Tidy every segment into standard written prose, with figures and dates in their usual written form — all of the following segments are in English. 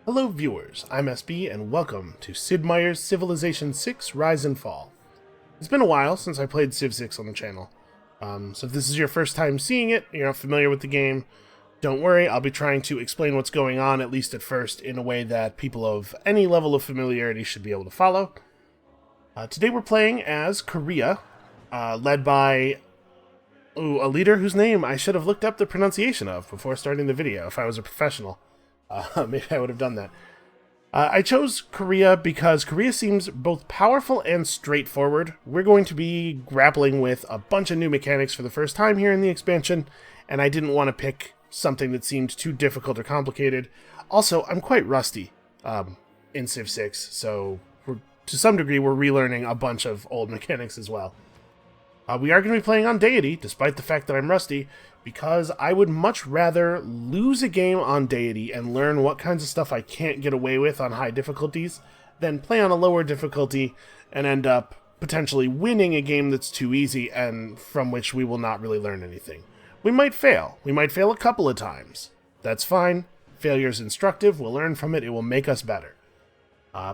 Hello viewers, I'm SB and welcome to Sid Meier's Civilization 6 Rise and Fall. It's been a while since I played Civ 6 on the channel, so if this is your first time seeing it, you're not familiar with the game, don't worry, I'll be trying to explain what's going on, at least at first, in a way that people of any level of familiarity should be able to follow. Today we're playing as Korea, led by a leader whose name I should have looked up the pronunciation of before starting the video if I was a professional. Maybe I would have done that. I chose Korea because Korea seems both powerful and straightforward. We're going to be grappling with a bunch of new mechanics for the first time here in the expansion, and I didn't want to pick something that seemed too difficult or complicated. Also, I'm quite rusty in Civ 6, so to some degree we're relearning a bunch of old mechanics as well. We are going to be playing on Deity, despite the fact that I'm rusty, because I would much rather lose a game on Deity and learn what kinds of stuff I can't get away with on high difficulties than play on a lower difficulty and end up potentially winning a game that's too easy and from which we will not really learn anything. We might fail. We might fail a couple of times. That's fine. Failure is instructive. We'll learn from it. It will make us better.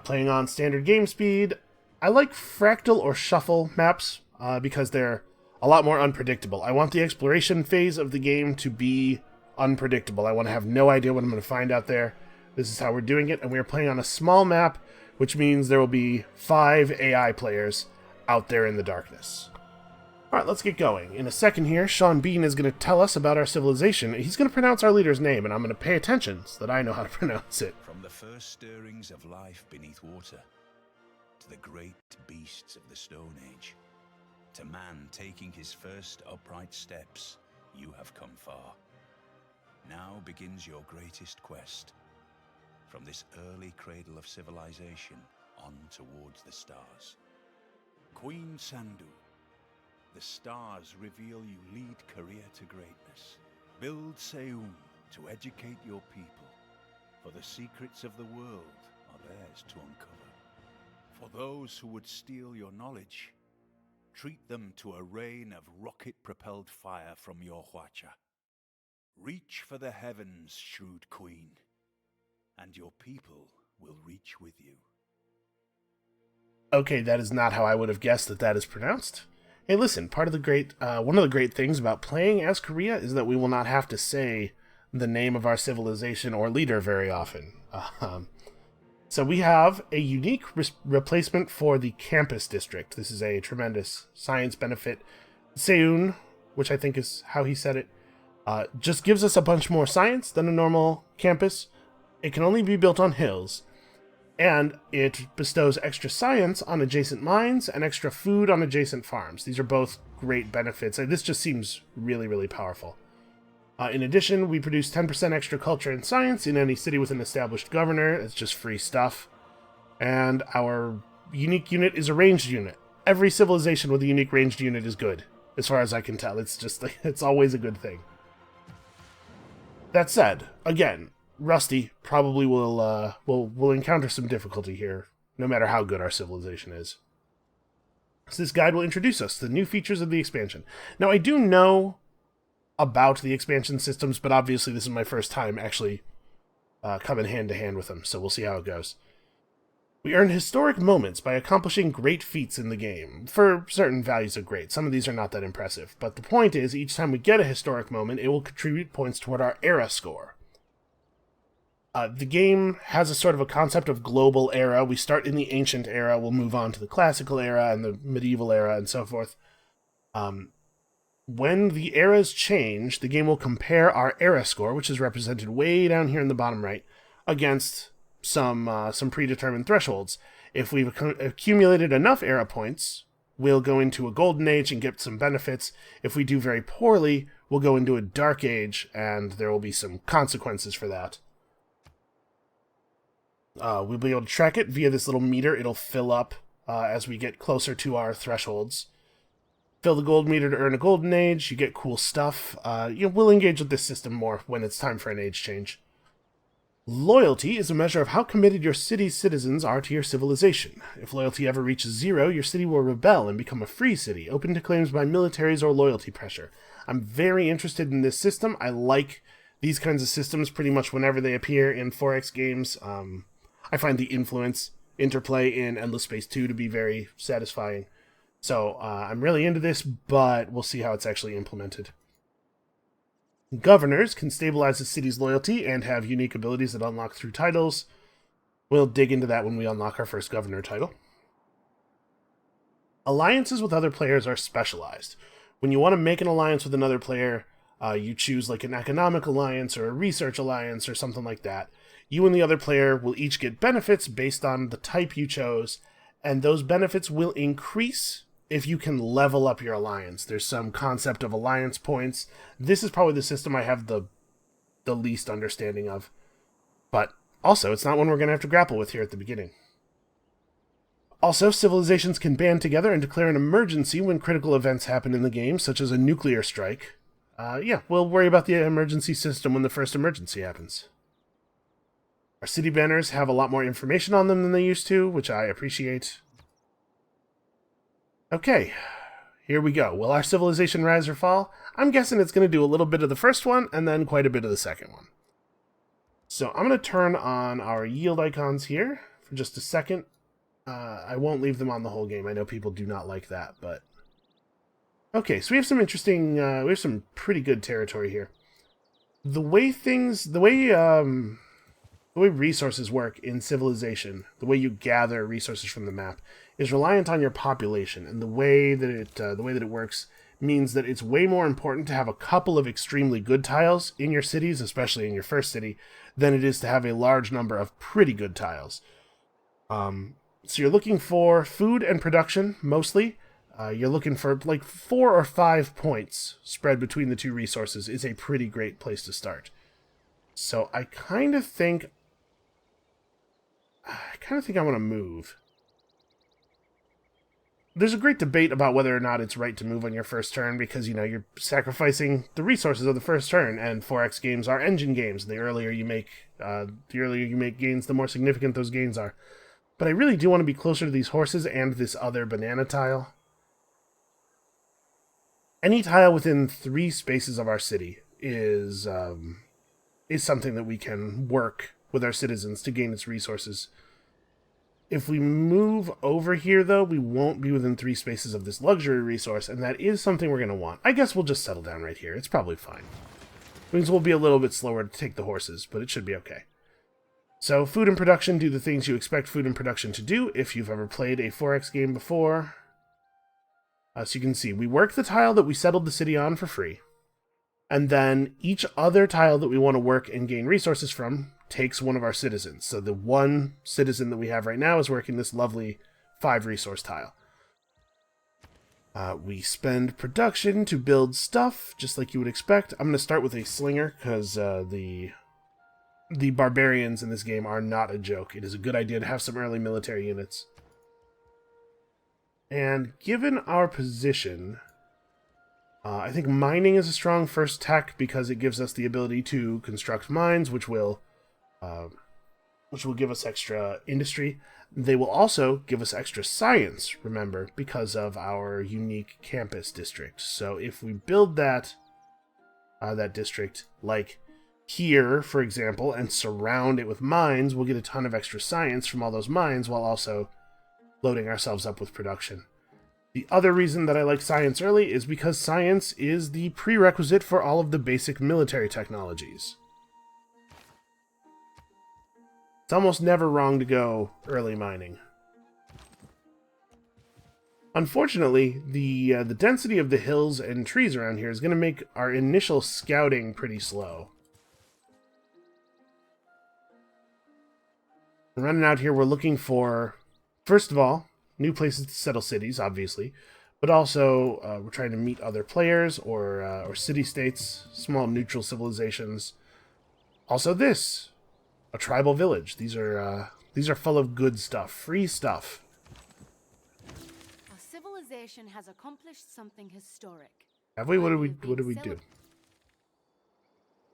Playing on standard game speed, I like fractal or shuffle maps because they're a lot more unpredictable. I want the exploration phase of the game to be unpredictable. I want to have no idea what I'm going to find out there. This is how we're doing it, and we're playing on a small map, which means there will be 5 AI players out there in the darkness. Alright, let's get going. In a second here, Sean Bean is going to tell us about our civilization. He's going to pronounce our leader's name, and I'm going to pay attention so that I know how to pronounce it. From the first stirrings of life beneath water, to the great beasts of the Stonehenge, to man taking his first upright steps, you have come far. Now begins your greatest quest. From this early cradle of civilization on towards the stars. Queen Sandu, the stars reveal you lead Korea to greatness. Build Seun to educate your people, for the secrets of the world are theirs to uncover. For those who would steal your knowledge, treat them to a rain of rocket-propelled fire from your Hwacha. Reach for the heavens, shrewd queen, and your people will reach with you. Okay, that is not how I would have guessed that is pronounced. Hey, listen, one of the great things about playing as Korea is that we will not have to say the name of our civilization or leader very often. So we have a unique replacement for the campus district. This is a tremendous science benefit. Seun, which I think is how he said it, just gives us a bunch more science than a normal campus. It can only be built on hills, and it bestows extra science on adjacent mines and extra food on adjacent farms. These are both great benefits, and this just seems really, really powerful. In addition, we produce 10% extra culture and science in any city with an established governor. It's just free stuff. And our unique unit is a ranged unit. Every civilization with a unique ranged unit is good, as far as I can tell. It's just, it's always a good thing. That said, again, Rusty probably will encounter some difficulty here, no matter how good our civilization is. So this guide will introduce us to the new features of the expansion. Now, I do know about the expansion systems, but obviously this is my first time actually coming hand-to-hand with them, so we'll see how it goes. We earn historic moments by accomplishing great feats in the game, for certain values of great. Some of these are not that impressive, but the point is, each time we get a historic moment, it will contribute points toward our era score. The game has a sort of a concept of global era. We start in the ancient era, we'll move on to the classical era and the medieval era and so forth. When the eras change, the game will compare our era score, which is represented way down here in the bottom right, against some predetermined thresholds. If we've accumulated enough era points, we'll go into a golden age and get some benefits. If we do very poorly, we'll go into a dark age, and there will be some consequences for that. We'll be able to track it via this little meter. It'll fill up as we get closer to our thresholds. Fill the gold meter to earn a golden age. You get cool stuff. We'll engage with this system more when it's time for an age change. Loyalty is a measure of how committed your city's citizens are to your civilization. If loyalty ever reaches 0, your city will rebel and become a free city, open to claims by militaries or loyalty pressure. I'm very interested in this system. I like These kinds of systems, pretty much whenever they appear in 4X games, I find the influence interplay in Endless Space 2 to be very satisfying. So I'm really into this, but we'll see how it's actually implemented. Governors can stabilize the city's loyalty and have unique abilities that unlock through titles. We'll dig into that when we unlock our first governor title. Alliances with other players are specialized. When you want to make an alliance with another player, you choose like an economic alliance or a research alliance or something like that. You and the other player will each get benefits based on the type you chose, and those benefits will increase if you can level up your alliance. There's some concept of alliance points. This is probably the system I have the least understanding of. But also, it's not one we're going to have to grapple with here at the beginning. Also, civilizations can band together and declare an emergency when critical events happen in the game, such as a nuclear strike. Yeah, we'll worry about the emergency system when the first emergency happens. Our city banners have a lot more information on them than they used to, which I appreciate. Okay, here we go. Will our civilization rise or fall? I'm guessing it's going to do a little bit of the first one, and then quite a bit of the second one. So I'm going to turn on our yield icons here for just a second. I won't leave them on the whole game. I know people do not like that, but... Okay, so we have some interesting, we have some pretty good territory here. The way resources work in Civilization, the way you gather resources from the map, is reliant on your population, and the way that it works means that it's way more important to have a couple of extremely good tiles in your cities, especially in your first city, than it is to have a large number of pretty good tiles. So you're looking for food and production, mostly. You're looking for like 4 or 5 points spread between the two resources is a pretty great place to start. So I kind of think I want to move. There's a great debate about whether or not it's right to move on your first turn because, you know, you're sacrificing the resources of the first turn, and 4X games are engine games. The earlier you make gains, the more significant those gains are. But I really do want to be closer to these horses and this other banana tile. Any tile within 3 spaces of our city is something that we can work with our citizens to gain its resources. If we move over here, though, we won't be within 3 spaces of this luxury resource, and that is something we're going to want. I guess we'll just settle down right here. It's probably fine. It means we'll be a little bit slower to take the horses, but it should be okay. So, food and production do the things you expect food and production to do if you've ever played a 4X game before. So you can see, we work the tile that we settled the city on for free. And then each other tile that we want to work and gain resources from takes one of our citizens. So the one citizen that we have right now is working this lovely 5 resource tile. We spend production to build stuff, just like you would expect. I'm going to start with a slinger, because the barbarians in this game are not a joke. It is a good idea to have some early military units. And given our position, I think mining is a strong first tech because it gives us the ability to construct mines, which will give us extra industry. They will also give us extra science, remember, because of our unique campus district. So if we build that district, like here, for example, and surround it with mines, we'll get a ton of extra science from all those mines while also loading ourselves up with production. The other reason that I like science early is because science is the prerequisite for all of the basic military technologies. It's almost never wrong to go early mining. Unfortunately, the density of the hills and trees around here is going to make our initial scouting pretty slow. Running out here, we're looking for, first of all, new places to settle cities, obviously, but also we're trying to meet other players or city-states, small neutral civilizations. Also this, a tribal village. These are full of good stuff, free stuff. Our civilization has accomplished something historic. Have we? What did we do?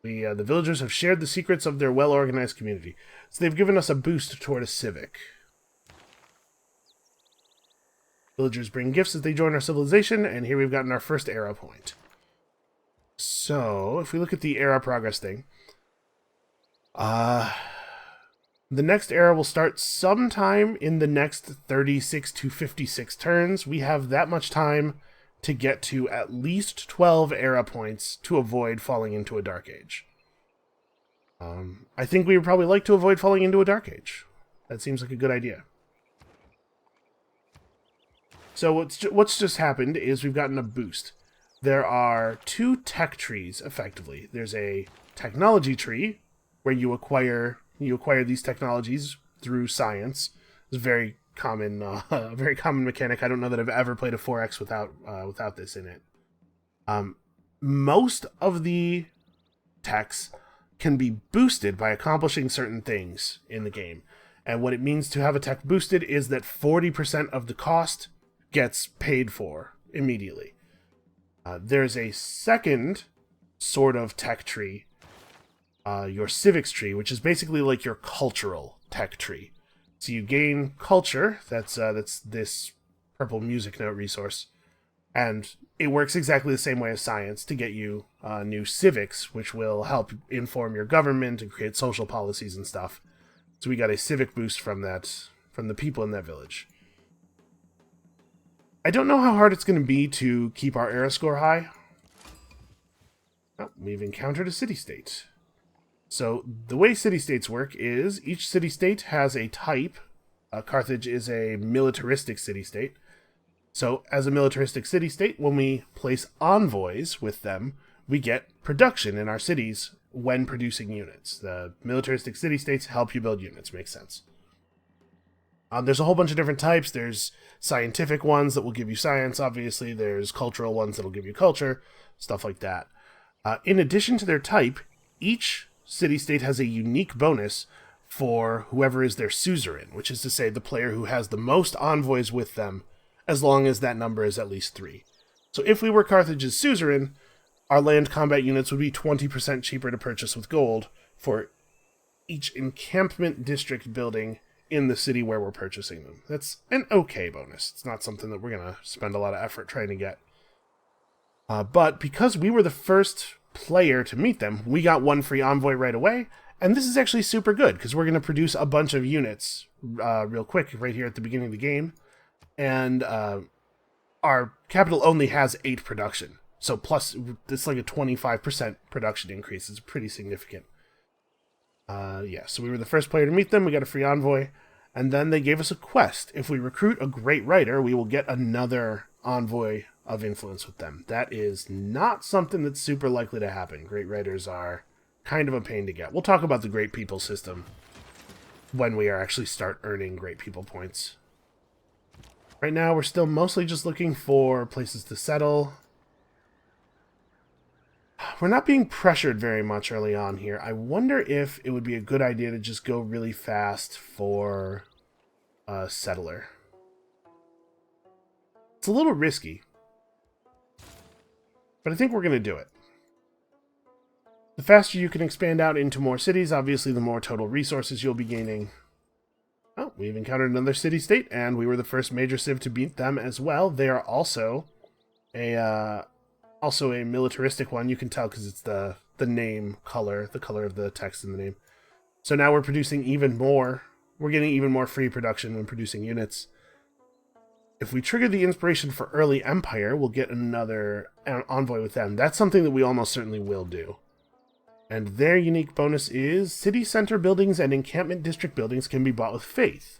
The villagers have shared the secrets of their well-organized community, so they've given us a boost toward a civic. Villagers bring gifts as they join our civilization, and here we've gotten our first era point. So, if we look at the era progress thing, The next era will start sometime in the next 36 to 56 turns. We have that much time to get to at least 12 era points to avoid falling into a Dark Age. I think we would probably like to avoid falling into a Dark Age. That seems like a good idea. So what's just happened is we've gotten a boost. There are 2 tech trees, effectively. There's a technology tree, where you acquire these technologies through science. It's a very common mechanic. I don't know that I've ever played a 4X without this in it. Most of the techs can be boosted by accomplishing certain things in the game. And what it means to have a tech boosted is that 40% of the cost gets paid for immediately. There's a second sort of tech tree, your Civics Tree, which is basically like your cultural tech tree. So you gain culture, that's this purple music note resource, and it works exactly the same way as science to get you new civics, which will help inform your government and create social policies and stuff. So we got a civic boost from the people in that village. I don't know how hard it's going to be to keep our era score high. Oh, we've encountered a city-state. So the way city-states work is each city-state has a type. Carthage is a militaristic city-state. So as a militaristic city-state, when we place envoys with them, we get production in our cities when producing units. The militaristic city-states help you build units. Makes sense. There's a whole bunch of different types. There's scientific ones that will give you science, obviously. There's cultural ones that will give you culture, stuff like that. In addition to their type, each city-state has a unique bonus for whoever is their suzerain, which is to say the player who has the most envoys with them, as long as that number is at least 3. So if we were Carthage's suzerain, our land combat units would be 20% cheaper to purchase with gold for each encampment district building in the city where we're purchasing them. That's an okay bonus. It's not something that we're going to spend a lot of effort trying to get. But because we were the first player to meet them, we got 1 free envoy right away, and this is actually super good, because we're going to produce a bunch of units real quick right here at the beginning of the game, and our capital only has 8 production, so plus, it's like a 25% production increase. It's pretty significant. So we were the first player to meet them, we got a free envoy, and then they gave us a quest. If we recruit a great writer, we will get another envoy of influence with them. That is not something that's super likely to happen. Great writers are kind of a pain to get. We'll talk about the great people system when we actually start earning great people points. Right now, we're still mostly just looking for places to settle. We're not being pressured very much early on here. I wonder if it would be a good idea to just go really fast for a settler. It's a little risky, but I think we're going to do it. The faster you can expand out into more cities, obviously the more total resources you'll be gaining. Oh, we've encountered another city-state, and we were the first major civ to beat them as well. They are also a militaristic one. You can tell because it's the name color, the color of the text in the name. So now we're producing even more. We're getting even more free production when producing units. If we trigger the inspiration for early Empire, we'll get another envoy with them. That's something that we almost certainly will do. And their unique bonus is city center buildings and encampment district buildings can be bought with faith.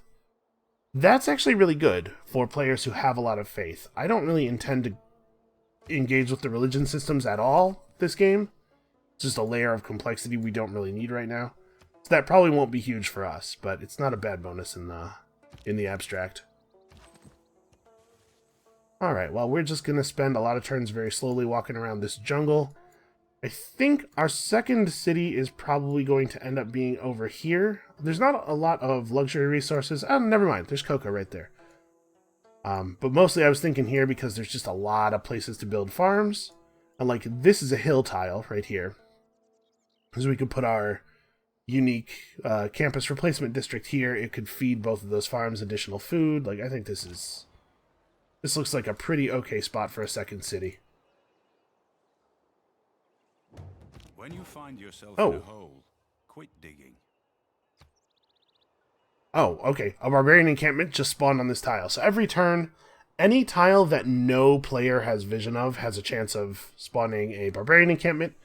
That's actually really good for players who have a lot of faith. I don't really intend to engage with the religion systems at all this game. It's just a layer of complexity we don't really need right now. So that probably won't be huge for us, but it's not a bad bonus in the abstract. Alright, well, we're just going to spend a lot of turns very slowly walking around this jungle. I think our second city is probably going to end up being over here. There's not a lot of luxury resources. Oh, never mind. There's cocoa right there. But mostly I was thinking here because there's just a lot of places to build farms. And like, this is a hill tile right here. So we could put our unique campus replacement district here. It could feed both of those farms additional food. Like, I think this looks like a pretty okay spot for a second city. When you find yourself Oh. in a hole, quit digging. Oh, okay. A Barbarian Encampment just spawned on this tile. So every turn, any tile that no player has vision of has a chance of spawning a Barbarian Encampment.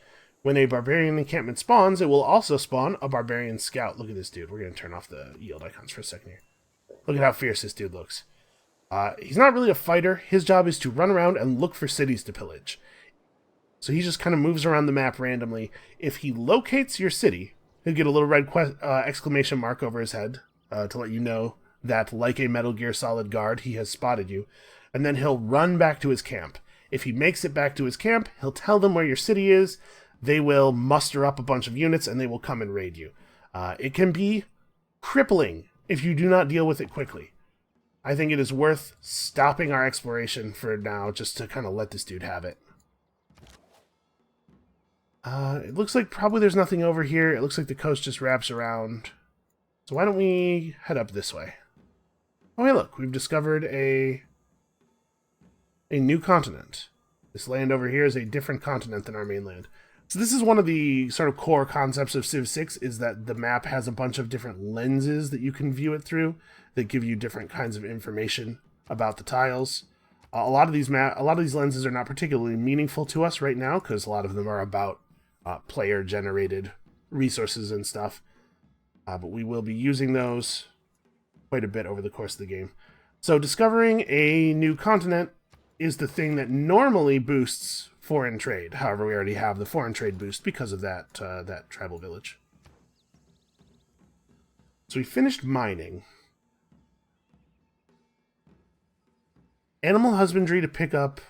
When a Barbarian Encampment spawns, it will also spawn a Barbarian Scout. Look at this dude. We're going to turn off the yield icons for a second here. Look at how fierce this dude looks. He's not really a fighter. His job is to run around and look for cities to pillage. So he just kind of moves around the map randomly. If he locates your city, he'll get a little red exclamation mark over his head to let you know that, like a Metal Gear Solid guard, he has spotted you. And then he'll run back to his camp. If he makes it back to his camp, he'll tell them where your city is. They will muster up a bunch of units and they will come and raid you. It can be crippling if you do not deal with it quickly. I think it is worth stopping our exploration for now just to kind of let this dude have it. It looks like probably there's nothing over here. It looks like the coast just wraps around. So why don't we head up this way? Oh, hey, look. We've discovered a new continent. This land over here is a different continent than our mainland. So this is one of the sort of core concepts of Civ 6, is that the map has a bunch of different lenses that you can view it through that give you different kinds of information about the tiles. A lot of these lenses are not particularly meaningful to us right now because a lot of them are about player-generated resources and stuff. But we will be using those quite a bit over the course of the game. So discovering a new continent is the thing that normally boosts foreign trade. However, we already have the foreign trade boost because of that tribal village. So we finished mining. Animal husbandry to pick up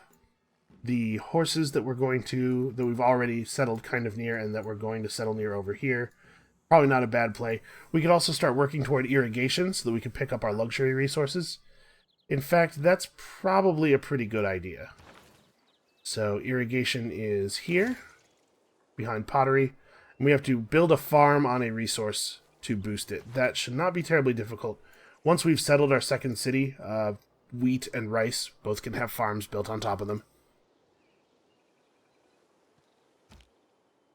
the horses that we've already settled kind of near and that we're going to settle near over here. Probably not a bad play. We could also start working toward irrigation so that we can pick up our luxury resources. In fact, that's probably a pretty good idea. So irrigation is here, behind pottery. And we have to build a farm on a resource to boost it. That should not be terribly difficult. Once we've settled our second city, wheat and rice both can have farms built on top of them.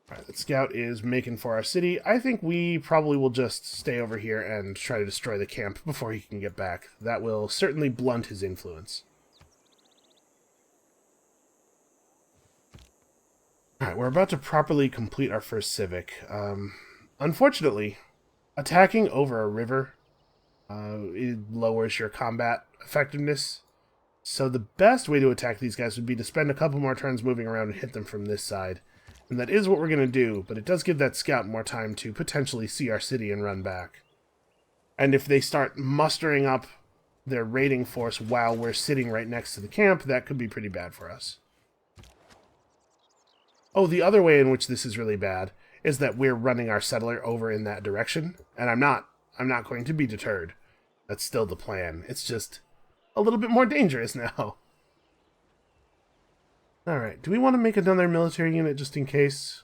Alright, the scout is making for our city. I think we probably will just stay over here and try to destroy the camp before he can get back. That will certainly blunt his influence. Alright, we're about to properly complete our first civic. Unfortunately, attacking over a river it lowers your combat effectiveness. So the best way to attack these guys would be to spend a couple more turns moving around and hit them from this side. And that is what we're going to do, but it does give that scout more time to potentially see our city and run back. And if they start mustering up their raiding force while we're sitting right next to the camp, that could be pretty bad for us. Oh, the other way in which this is really bad is that we're running our settler over in that direction, and I'm not going to be deterred. That's still the plan. It's just a little bit more dangerous now. Alright, do we want to make another military unit just in case?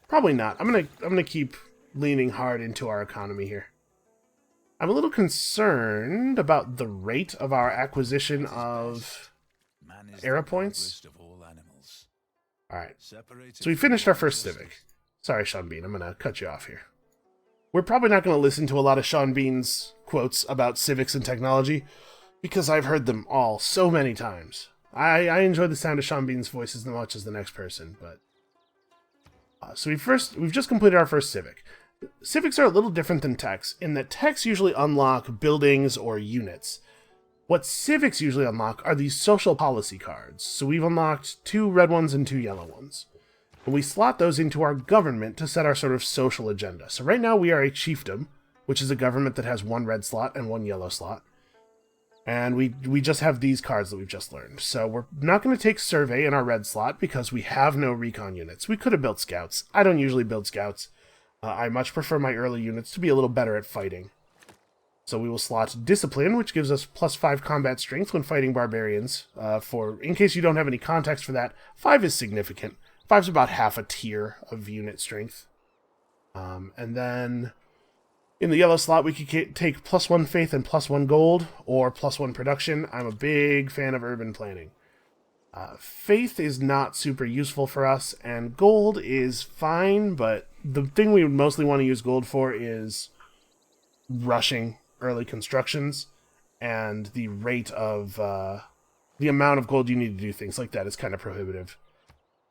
Probably not. I'm gonna keep leaning hard into our economy here. I'm a little concerned about the rate of our acquisition of era points. Alright, so we finished our first civic. Sorry, Sean Bean, I'm gonna cut you off here. We're probably not going to listen to a lot of Sean Bean's quotes about civics and technology, because I've heard them all so many times. I enjoy the sound of Sean Bean's voice as much as the next person, but... So we've just completed our first civic. Civics are a little different than techs, in that techs usually unlock buildings or units. What civics usually unlock are these social policy cards. So we've unlocked 2 red ones and 2 yellow ones. And we slot those into our government to set our sort of social agenda. So right now we are a chiefdom, which is a government that has 1 red slot and 1 yellow slot. And we just have these cards that we've just learned. So we're not going to take survey in our red slot because we have no recon units. We could have built scouts. I don't usually build scouts. I much prefer my early units to be a little better at fighting. So we will slot discipline, which gives us +5 combat strength when fighting barbarians. In case you don't have any context for that, 5 is significant. 5's about half a tier of unit strength. And then in the yellow slot, we could take +1 faith and +1 gold, or +1 production. I'm a big fan of urban planning. Faith is not super useful for us, and gold is fine, but the thing we would mostly want to use gold for is rushing early constructions, and the rate of the amount of gold you need to do things like that is kind of prohibitive.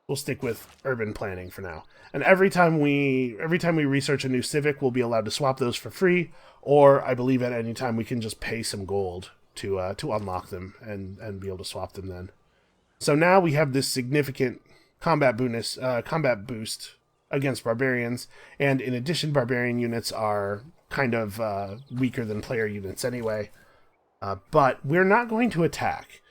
We'll stick with urban planning for now. And every time we research a new civic, we'll be allowed to swap those for free, or I believe at any time we can just pay some gold to unlock them and be able to swap them then. So now we have this significant combat boost against barbarians, and in addition, barbarian units are kind of weaker than player units anyway. But we're not going to attack.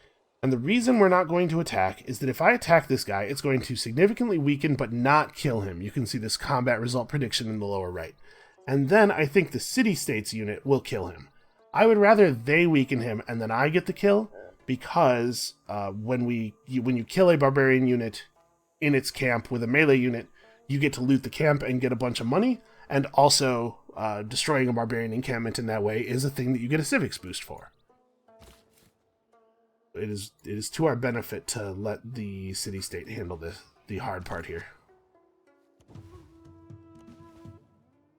And the reason we're not going to attack is that if I attack this guy, it's going to significantly weaken but not kill him. You can see this combat result prediction in the lower right. And then I think the city-states unit will kill him. I would rather they weaken him and then I get the kill, because when you kill a barbarian unit in its camp with a melee unit, you get to loot the camp and get a bunch of money, and also destroying a barbarian encampment in that way is a thing that you get a civics boost for. It is to our benefit to let the city-state handle the hard part here.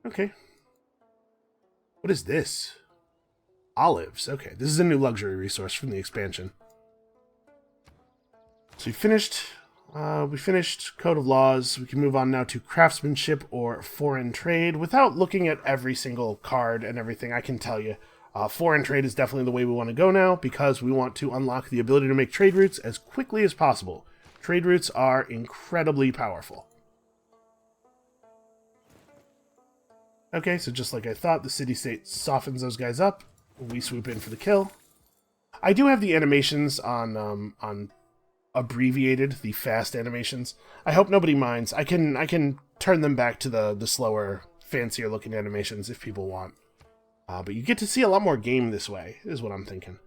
Okay. What is this? Olives. Okay, this is a new luxury resource from the expansion. So we finished Code of Laws. We can move on now to Craftsmanship or Foreign Trade. Without looking at every single card and everything, I can tell you, Foreign Trade is definitely the way we want to go now, because we want to unlock the ability to make trade routes as quickly as possible. Trade routes are incredibly powerful. Okay, so just like I thought, the city-state softens those guys up. We swoop in for the kill. I do have the animations on abbreviated, the fast animations. I hope nobody minds. I can turn them back to the slower, fancier looking animations if people want. But you get to see a lot more game this way, is what I'm thinking.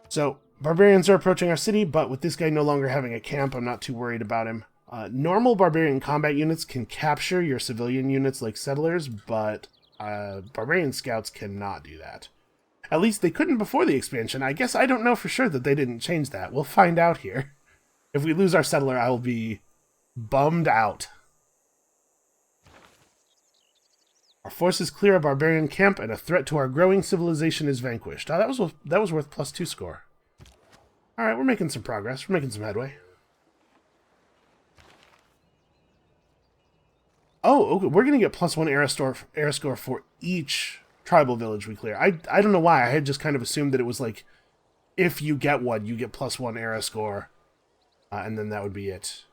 So, barbarians are approaching our city, but with this guy no longer having a camp, I'm not too worried about him. Normal barbarian combat units can capture your civilian units like settlers, but barbarian scouts cannot do that. At least they couldn't before the expansion. I guess I don't know for sure that they didn't change that. We'll find out here. If we lose our settler, I will be bummed out. Our forces clear a barbarian camp, and a threat to our growing civilization is vanquished. That was worth +2 score. Alright, we're making some progress. We're making some headway. Oh, okay, we're going to get +1 era score for each tribal village we clear. I don't know why. I had just kind of assumed that it was like, if you get one, you get +1 era score, and then that would be it.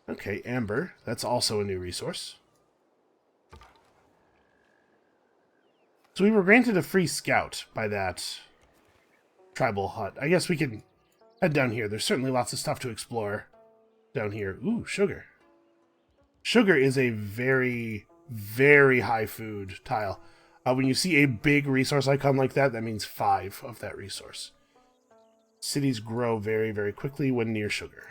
Okay, Amber. That's also a new resource. So we were granted a free scout by that tribal hut. I guess we can head down here. There's certainly lots of stuff to explore down here. Ooh, sugar. Sugar is a very, very high food tile. When you see a big resource icon like that, that means 5 of that resource. Cities grow very, very quickly when near sugar.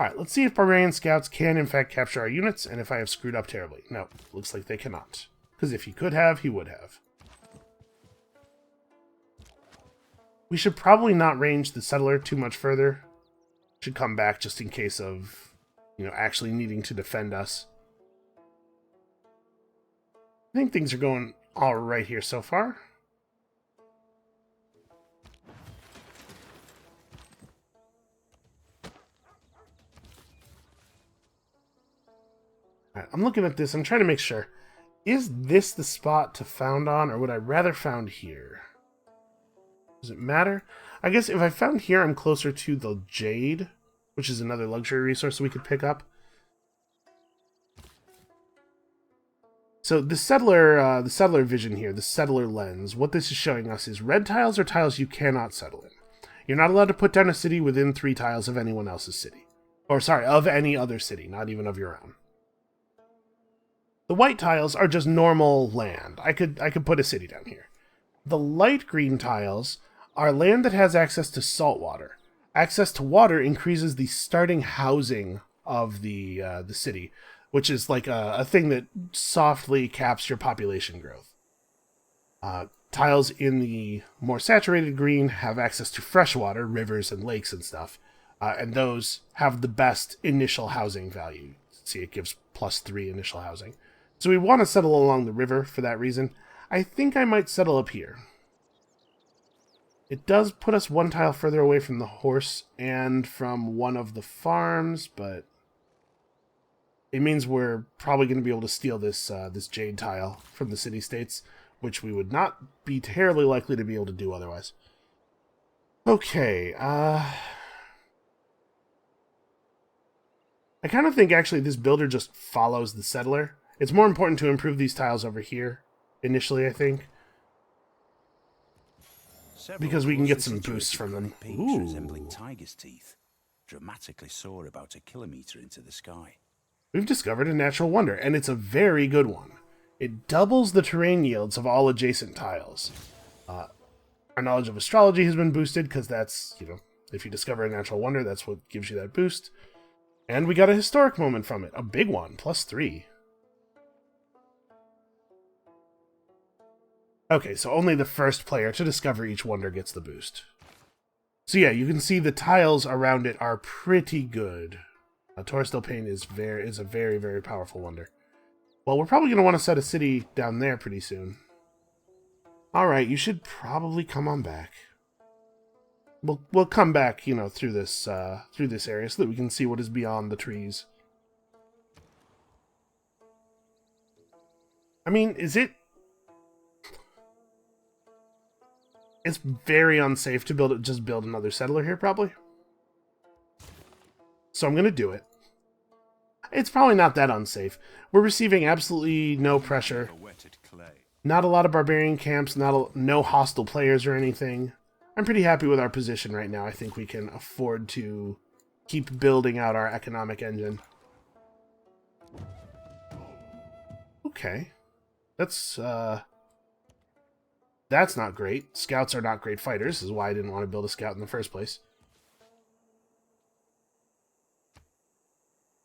Alright, let's see if Barbarian Scouts can in fact capture our units, and if I have screwed up terribly. No, looks like they cannot. Because if he could have, he would have. We should probably not range the settler too much further. Should come back just in case of, actually needing to defend us. I think things are going all right here so far. All right, I'm looking at this. I'm trying to make sure. Is this the spot to found on, or would I rather found here? Does it matter? I guess if I found here, I'm closer to the Jade, which is another luxury resource we could pick up. So the settler vision here, the settler lens, what this is showing us is red tiles are tiles you cannot settle in. You're not allowed to put down a city within 3 tiles of anyone else's city. Or sorry, of any other city, not even of your own. The white tiles are just normal land. I could put a city down here. The light green tiles are land that has access to salt water. Access to water increases the starting housing of the city, which is like a thing that softly caps your population growth. tiles in the more saturated green have access to fresh water, rivers and lakes and stuff, and those have the best initial housing value. See, it gives +3 initial housing. So we want to settle along the river for that reason. I think I might settle up here. It does put us one tile further away from the horse and from one of the farms, but it means we're probably going to be able to steal this this jade tile from the city-states, which we would not be terribly likely to be able to do otherwise. Okay, I kind of think, actually, this builder just follows the settler. It's more important to improve these tiles over here, initially, I think, because we can get some boosts from them. Peaks resembling tiger's teeth, dramatically soar about 1 kilometer into the sky. We've discovered a natural wonder, and it's a very good one. It doubles the terrain yields of all adjacent tiles. Our knowledge of astrology has been boosted, because that's, you know, if you discover a natural wonder, that's what gives you that boost. And we got a historic moment from it, a big one, +3. Okay, so only the first player to discover each wonder gets the boost. So yeah, you can see the tiles around it are pretty good. Taurus del Pain is a very, very powerful wonder. Well, we're probably going to want to set a city down there pretty soon. Alright, you should probably come on back. We'll come back, you know, through this area so that we can see what is beyond the trees. I mean, it's very unsafe to just build another settler here, probably. So I'm going to do it. It's probably not that unsafe. We're receiving absolutely no pressure. Not a lot of barbarian camps, no hostile players or anything. I'm pretty happy with our position right now. I think we can afford to keep building out our economic engine. Okay. That's not great. Scouts are not great fighters. This is why I didn't want to build a scout in the first place.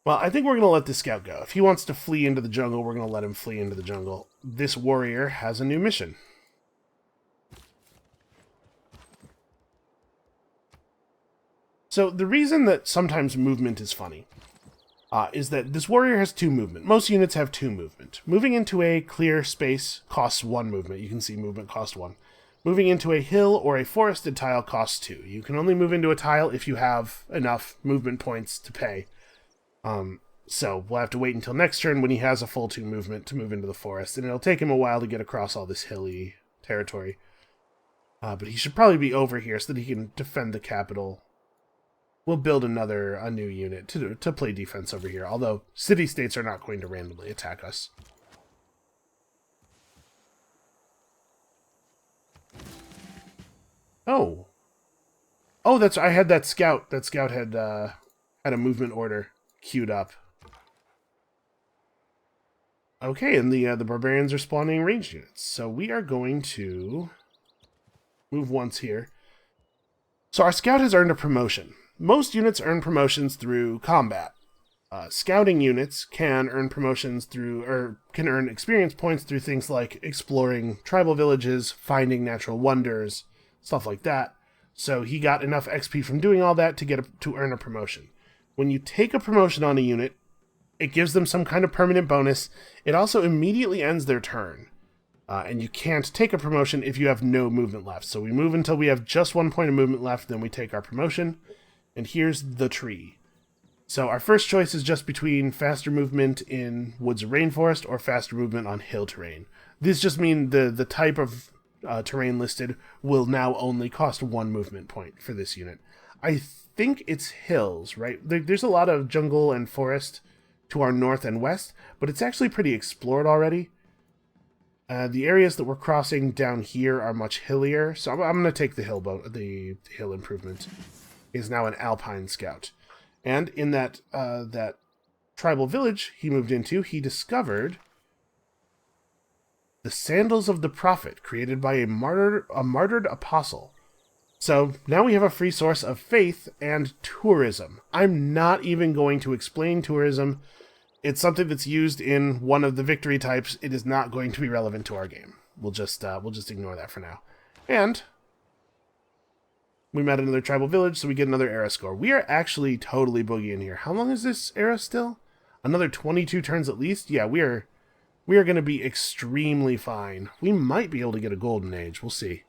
Well, I think we're going to let this scout go. If he wants to flee into the jungle, we're going to let him flee into the jungle. This warrior has a new mission. So the reason that sometimes movement is funny is that this warrior has 2 movement. Most units have 2 movement. Moving into a clear space costs 1 movement. You can see movement cost 1. Moving into a hill or a forested tile costs 2. You can only move into a tile if you have enough movement points to pay. So we'll have to wait until next turn when he has a full 2 movement to move into the forest, and it'll take him a while to get across all this hilly territory. But he should probably be over here so that he can defend the capital. We'll build a new unit to play defense over here, although city-states are not going to randomly attack us. Oh, I had that scout. That scout had a movement order queued up. Okay, and the barbarians are spawning ranged units, so we are going to move once here. So our scout has earned a promotion. Most units earn promotions through combat. Scouting units can earn promotions through, or can earn experience points through things like exploring tribal villages, finding natural wonders, stuff like that. So he got enough XP from doing all that to earn a promotion. When you take a promotion on a unit, it gives them some kind of permanent bonus. It also immediately ends their turn. And you can't take a promotion if you have no movement left. So we move until we have just 1 point of movement left, then we take our promotion. And here's the tree. So our first choice is just between faster movement in woods or rainforest or faster movement on hill terrain. These just mean the type of terrain listed will now only cost 1 movement point for this unit. I think it's hills, right? There's a lot of jungle and forest to our north and west, but it's actually pretty explored already. The areas that we're crossing down here are much hillier, so I'm going to take the hill improvement. Is now an alpine scout. And in that tribal village he moved into, he discovered the Sandals of the Prophet, created by a martyred apostle. So now we have a free source of faith and tourism. I'm not even going to explain tourism. It's something that's used in one of the victory types. It is not going to be relevant to our game. we'll just ignore that for now. And we met another tribal village, so we get another era score. We are actually totally boogieing here. How long is this era still? Another 22 turns at least? Yeah, we are going to be extremely fine. We might be able to get a golden age. We'll see.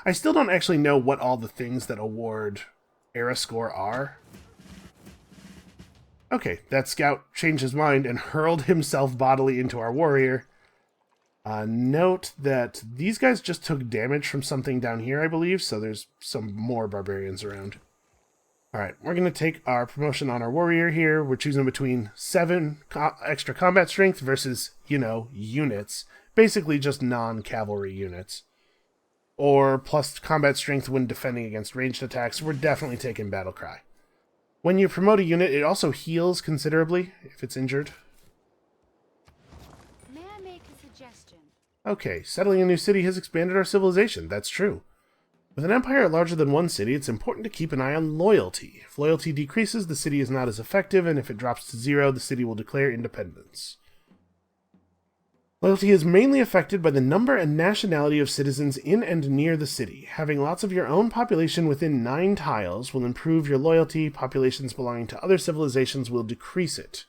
I still don't actually know what all the things that award era score are. Okay, that scout changed his mind and hurled himself bodily into our warrior. Note that these guys just took damage from something down here, I believe, so there's some more barbarians around. Alright, we're going to take our promotion on our warrior here. We're choosing between 7 extra combat strength versus, you know, units. Basically just non-cavalry units. Or plus combat strength when defending against ranged attacks. We're definitely taking Battle Cry. When you promote a unit, it also heals considerably if it's injured. May I make a suggestion? Okay, settling a new city has expanded our civilization. That's true. With an empire larger than one city, it's important to keep an eye on loyalty. If loyalty decreases, the city is not as effective, and if it drops to 0, the city will declare independence. Loyalty is mainly affected by the number and nationality of citizens in and near the city. Having lots of your own population within 9 tiles will improve your loyalty. Populations belonging to other civilizations will decrease it.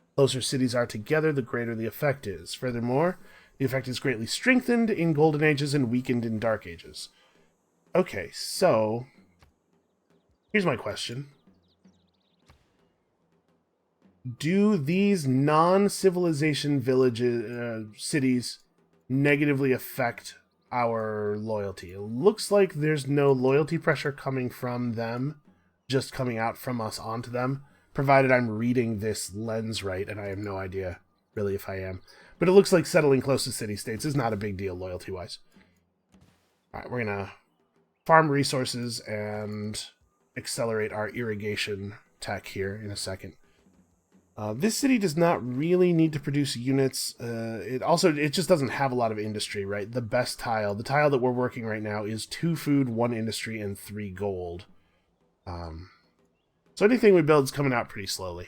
The closer cities are together, the greater the effect is. Furthermore, the effect is greatly strengthened in Golden Ages and weakened in Dark Ages. Okay, so here's my question. Do these non-civilization villages, cities, negatively affect our loyalty? It looks like there's no loyalty pressure coming from them, just coming out from us onto them, provided I'm reading this lens right, and I have no idea, really, if I am. But it looks like settling close to city-states is not a big deal, loyalty-wise. Alright, we're going to farm resources and accelerate our irrigation tech here in a second. This city does not really need to produce units. It just doesn't have a lot of industry, right? The best tile, the tile that we're working right now, is 2 food, 1 industry, and 3 gold. So anything we build is coming out pretty slowly.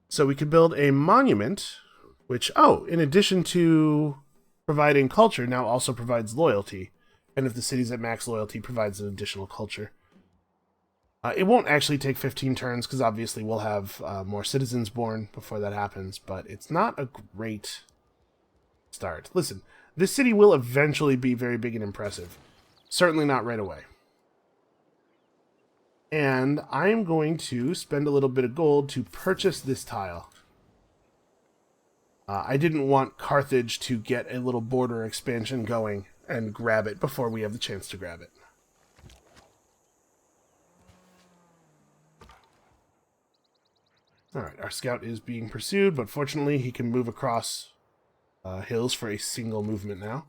So we could build a monument, which, in addition to providing culture, now also provides loyalty. And if the city's at max loyalty, provides an additional culture. It won't actually take 15 turns, because obviously we'll have more citizens born before that happens, but it's not a great start. Listen, this city will eventually be very big and impressive. Certainly not right away. And I am going to spend a little bit of gold to purchase this tile. I didn't want Carthage to get a little border expansion going and grab it before we have the chance to grab it. Alright, our scout is being pursued, but fortunately he can move across hills for a single movement now.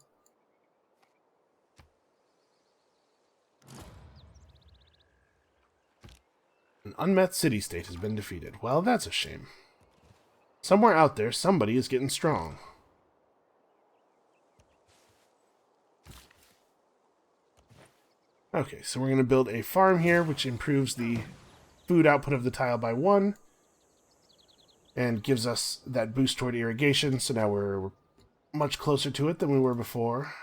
An unmet city-state has been defeated. Well, that's a shame. Somewhere out there, somebody is getting strong. Okay, so we're going to build a farm here, which improves the food output of the tile by 1. And gives us that boost toward irrigation, so now we're much closer to it than we were before.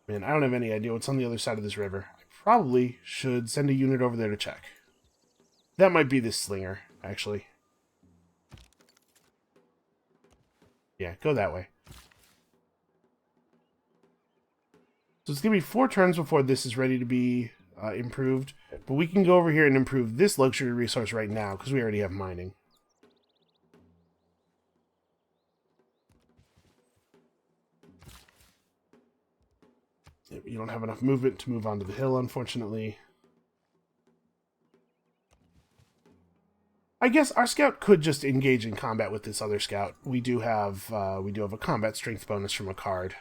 Man, I don't have any idea what's on the other side of this river. I probably should send a unit over there to check. That might be this slinger, actually. Yeah, go that way. So it's going to be 4 turns before this is ready to be improved. But we can go over here and improve this luxury resource right now, because we already have mining. You don't have enough movement to move onto the hill, unfortunately. I guess our scout could just engage in combat with this other scout. We do have a combat strength bonus from a card.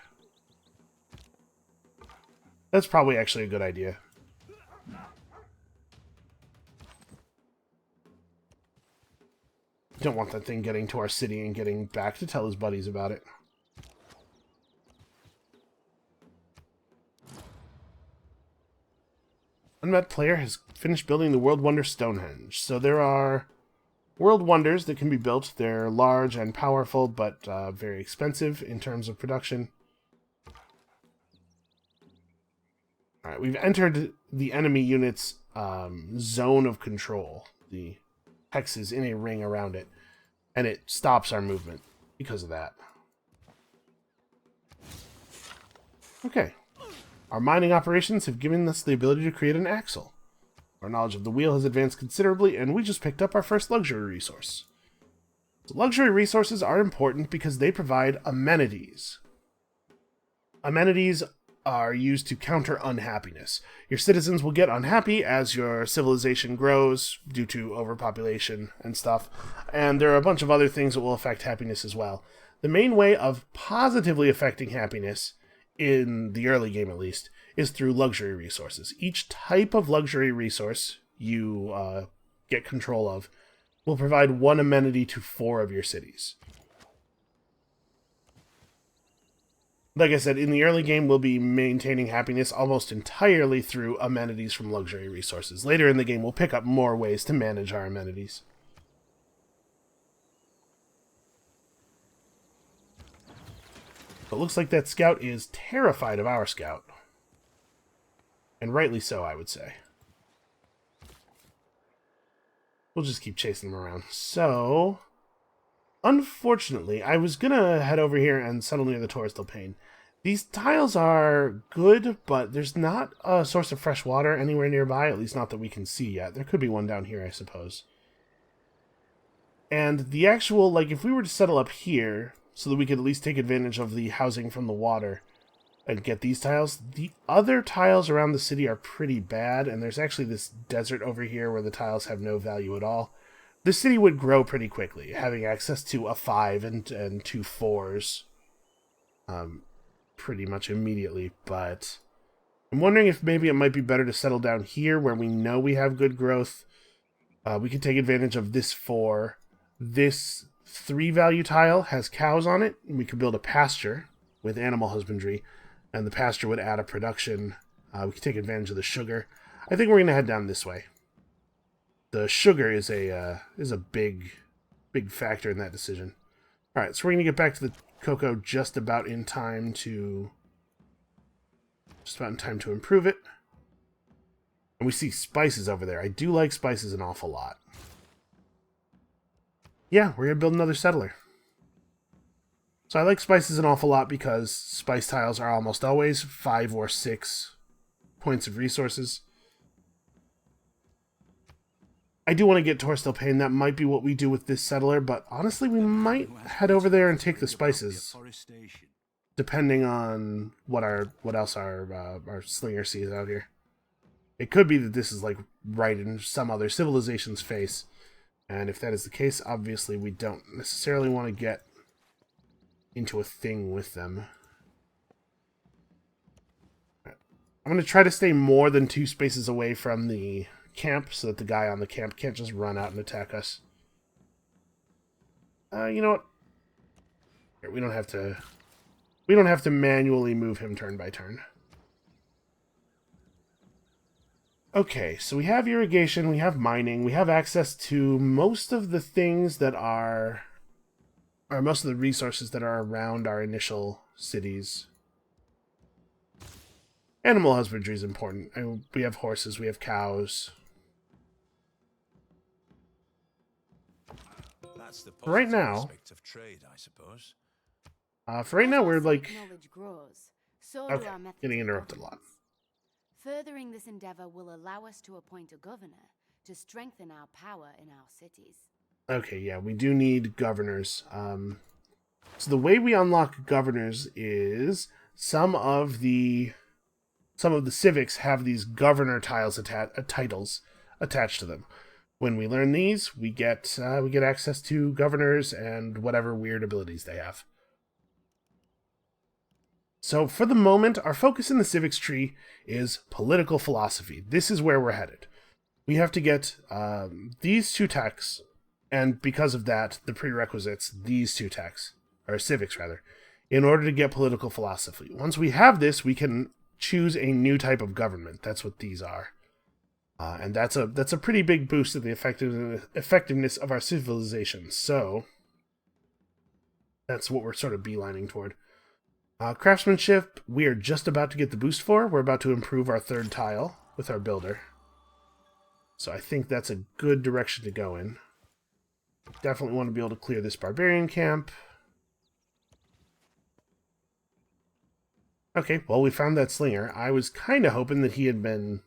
That's probably actually a good idea. Don't want that thing getting to our city and getting back to tell his buddies about it. Unmet player has finished building the world wonder Stonehenge. So there are world wonders that can be built. They're large and powerful, but very expensive in terms of production. Alright, we've entered the enemy unit's zone of control. The hex is in a ring around it, and it stops our movement because of that. Okay. Our mining operations have given us the ability to create an axle. Our knowledge of the wheel has advanced considerably, and we just picked up our first luxury resource. So luxury resources are important because they provide amenities. Amenities are used to counter unhappiness. Your citizens will get unhappy as your civilization grows due to overpopulation and stuff, and there are a bunch of other things that will affect happiness as well. The main way of positively affecting happiness, in the early game at least, is through luxury resources. Each type of luxury resource you get control of will provide one amenity to 4 of your cities. Like I said, in the early game, we'll be maintaining happiness almost entirely through amenities from luxury resources. Later in the game, we'll pick up more ways to manage our amenities. But it looks like that scout is terrified of our scout. And rightly so, I would say. We'll just keep chasing them around. So, unfortunately, I was going to head over here and settle near the Torresdale Pane. These tiles are good, but there's not a source of fresh water anywhere nearby, at least not that we can see yet. There could be one down here, I suppose. And the actual, like, if we were to settle up here, so that we could at least take advantage of the housing from the water and get these tiles, the other tiles around the city are pretty bad, and there's actually this desert over here where the tiles have no value at all. The city would grow pretty quickly, having access to a 5 and 2 4s pretty much immediately, but I'm wondering if maybe it might be better to settle down here where we know we have good growth. We could take advantage of this 4. This 3 value tile has cows on it, and we could build a pasture with animal husbandry, and the pasture would add a production. We could take advantage of the sugar. I think we're going to head down this way. The sugar is a big factor in that decision. All right, so we're going to get back to the cocoa just about in time to improve it. And we see spices over there. I do like spices an awful lot. Yeah, we're going to build another settler. So I like spices an awful lot because spice tiles are almost always 5 or 6 points of resources. I do want to get Torresdale Pane. That might be what we do with this settler, but honestly, we might head over there and take the spices, depending on what else our slinger sees out here. It could be that this is like right in some other civilization's face, and if that is the case, obviously we don't necessarily want to get into a thing with them. I'm going to try to stay more than 2 spaces away from the camp so that the guy on the camp can't just run out and attack us. You know what? Here, we don't have to manually move him turn by turn. Okay, so we have irrigation, we have mining, we have access to most of the things that are most of the resources that are around our initial cities. Animal husbandry is important. We have horses, we have cows. That's the Right now, aspect of trade, I suppose. for right now, we're like... Knowledge grows, so do Okay, our methods getting of interrupted a lot. governance. Furthering this endeavor will allow us to appoint a governor to strengthen our power in our cities. Okay, yeah, we do need governors. So the way we unlock governors is some of the civics have these governor titles attached to them. When we learn these, we get access to governors and whatever weird abilities they have. So for the moment, our focus in the Civics Tree is political philosophy. This is where we're headed. We have to get these 2 techs, and because of that, the prerequisites, these 2 techs, or civics rather, in order to get political philosophy. Once we have this, we can choose a new type of government. That's what these are. And that's a pretty big boost of the effectiveness of our civilization. So that's what we're sort of beelining toward. Craftsmanship, we are just about to get the boost for. We're about to improve our third tile with our builder. So I think that's a good direction to go in. Definitely want to be able to clear this barbarian camp. Okay, well, we found that slinger. I was kind of hoping that he had been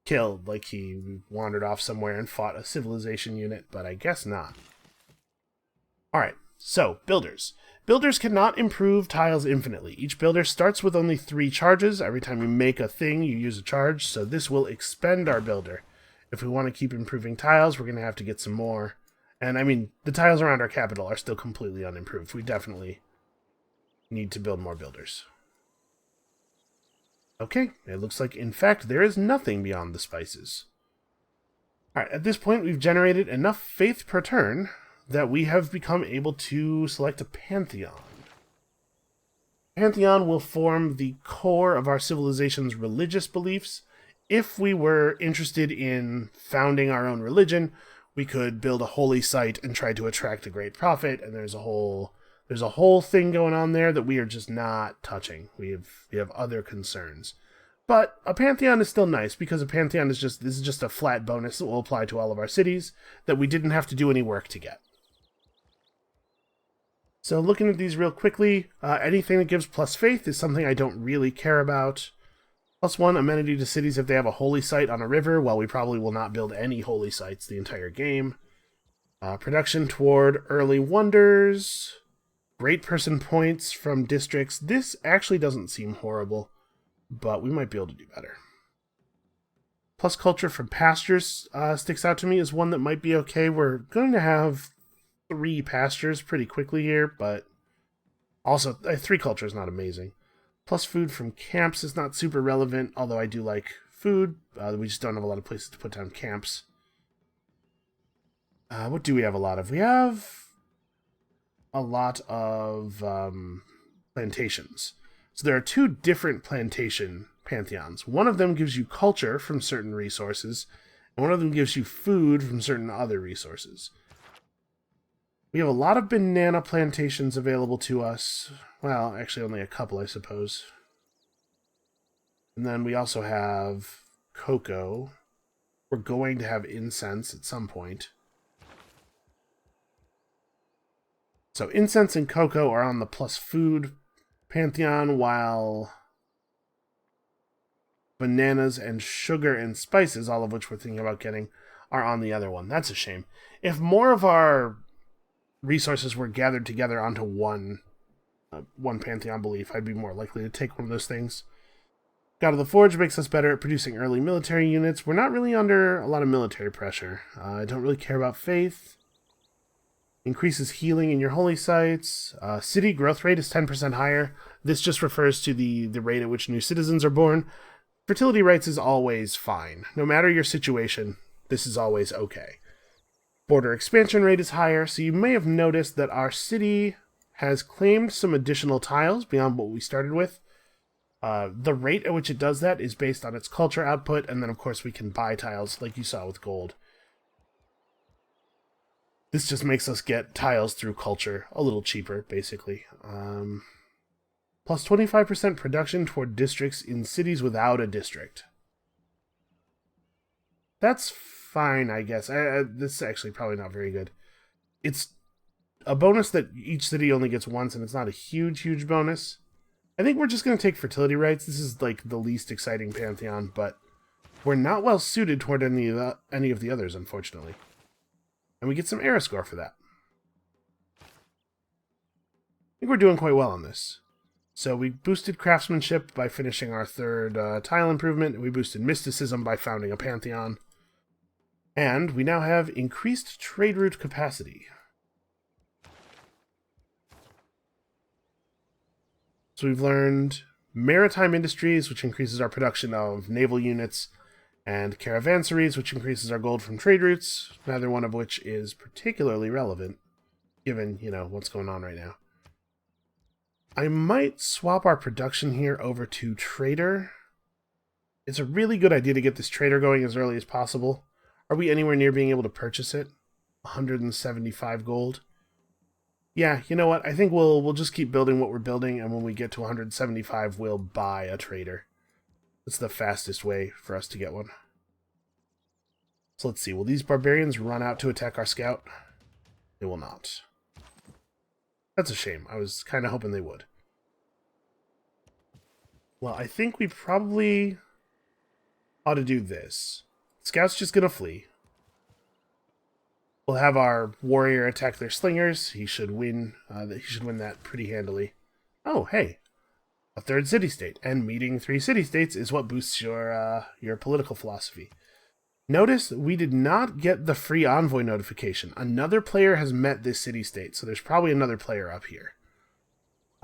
killed, like he wandered off somewhere and fought a civilization unit, but I guess not. Alright, so, builders. Builders cannot improve tiles infinitely. Each builder starts with only 3 charges. Every time you make a thing, you use a charge, so this will expend our builder. If we want to keep improving tiles, we're going to have to get some more. And, I mean, the tiles around our capital are still completely unimproved. We definitely need to build more builders. Okay, it looks like, in fact, there is nothing beyond the spices. Alright, at this point, we've generated enough faith per turn that we have become able to select a Pantheon. Pantheon will form the core of our civilization's religious beliefs. If we were interested in founding our own religion, we could build a holy site and try to attract a great prophet, and there's a whole thing going on there that we are just not touching. We have other concerns. But a Pantheon is still nice, because a Pantheon is just a flat bonus that will apply to all of our cities that we didn't have to do any work to get. So looking at these real quickly, anything that gives plus faith is something I don't really care about. +1 amenity to cities if they have a holy site on a river, while we probably will not build any holy sites the entire game. Production toward early wonders. Great person points from districts. This actually doesn't seem horrible, but we might be able to do better. Plus culture from pastures sticks out to me as one that might be okay. We're going to have 3 pastures pretty quickly here, but also 3 culture is not amazing. Plus food from camps is not super relevant, although I do like food. We just don't have a lot of places to put down camps. What do we have a lot of? We have a lot of plantations. So there are 2 different plantation pantheons. One of them gives you culture from certain resources, and one of them gives you food from certain other resources. We have a lot of banana plantations available to us. Well, actually only a couple, I suppose. And then we also have cocoa. We're going to have incense at some point. So incense and cocoa are on the plus food pantheon, while bananas and sugar and spices, all of which we're thinking about getting, are on the other one. That's a shame. If more of our resources were gathered together onto one pantheon belief, I'd be more likely to take one of those things. God of the Forge makes us better at producing early military units. We're not really under a lot of military pressure. I don't really care about faith. Increases healing in your holy sites. City growth rate is 10% higher. This just refers to the rate at which new citizens are born. Fertility rates is always fine. No matter your situation, this is always okay. Border expansion rate is higher, so you may have noticed that our city has claimed some additional tiles beyond what we started with. The rate at which it does that is based on its culture output, and then of course we can buy tiles like you saw with gold. This just makes us get tiles through culture a little cheaper, basically. Plus 25% production toward districts in cities without a district. That's fine, I guess. This is actually probably not very good. It's a bonus that each city only gets once, and it's not a huge bonus. I think we're just going to take fertility rates. This is like the least exciting pantheon, but we're not well suited toward any of the others, unfortunately. And we get some era score for that. I think we're doing quite well on this. So we boosted craftsmanship by finishing our third tile improvement, and we boosted mysticism by founding a pantheon. And we now have increased trade route capacity. So we've learned maritime industries, which increases our production of naval units, and caravansaries, which increases our gold from trade routes, neither one of which is particularly relevant, given, what's going on right now. I might swap our production here over to trader, It's a really good idea to get this trader going as early as possible. Are we anywhere near being able to purchase it? 175 gold. Yeah, you know what? I think we'll just keep building what we're building, and when we get to 175, we'll buy a trader. It's the fastest way for us to get one. So let's see. Will these barbarians run out to attack our scout? They will not. That's a shame. I was kind of hoping they would. Well, I think we probably ought to do this. Scout's just going to flee. We'll have our warrior attack their slingers. He should win. He should win that pretty handily. Oh, hey, a third city-state, and meeting 3 city-states is what boosts your political philosophy. Notice we did not get the free envoy notification. Another player has met this city-state, so there's probably another player up here.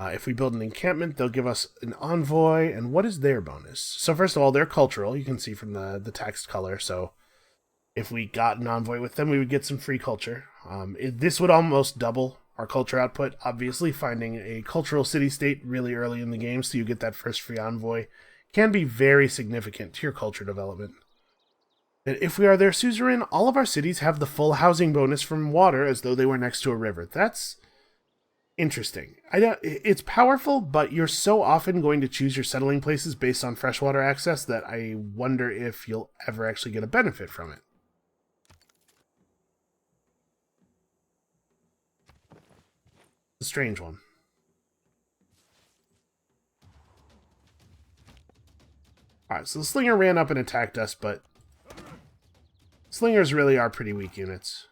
If we build an encampment, they'll give us an envoy, and what is their bonus? So first of all, they're cultural. You can see from the text color, so if we got an envoy with them, we would get some free culture. This would almost double our culture output. Obviously, finding a cultural city-state really early in the game so you get that first free envoy can be very significant to your culture development. And if we are their suzerain, all of our cities have the full housing bonus from water as though they were next to a river. That's interesting. It's powerful, but you're so often going to choose your settling places based on freshwater access that I wonder if you'll ever actually get a benefit from it. A strange one. Alright, so the slinger ran up and attacked us, but slingers really are pretty weak units.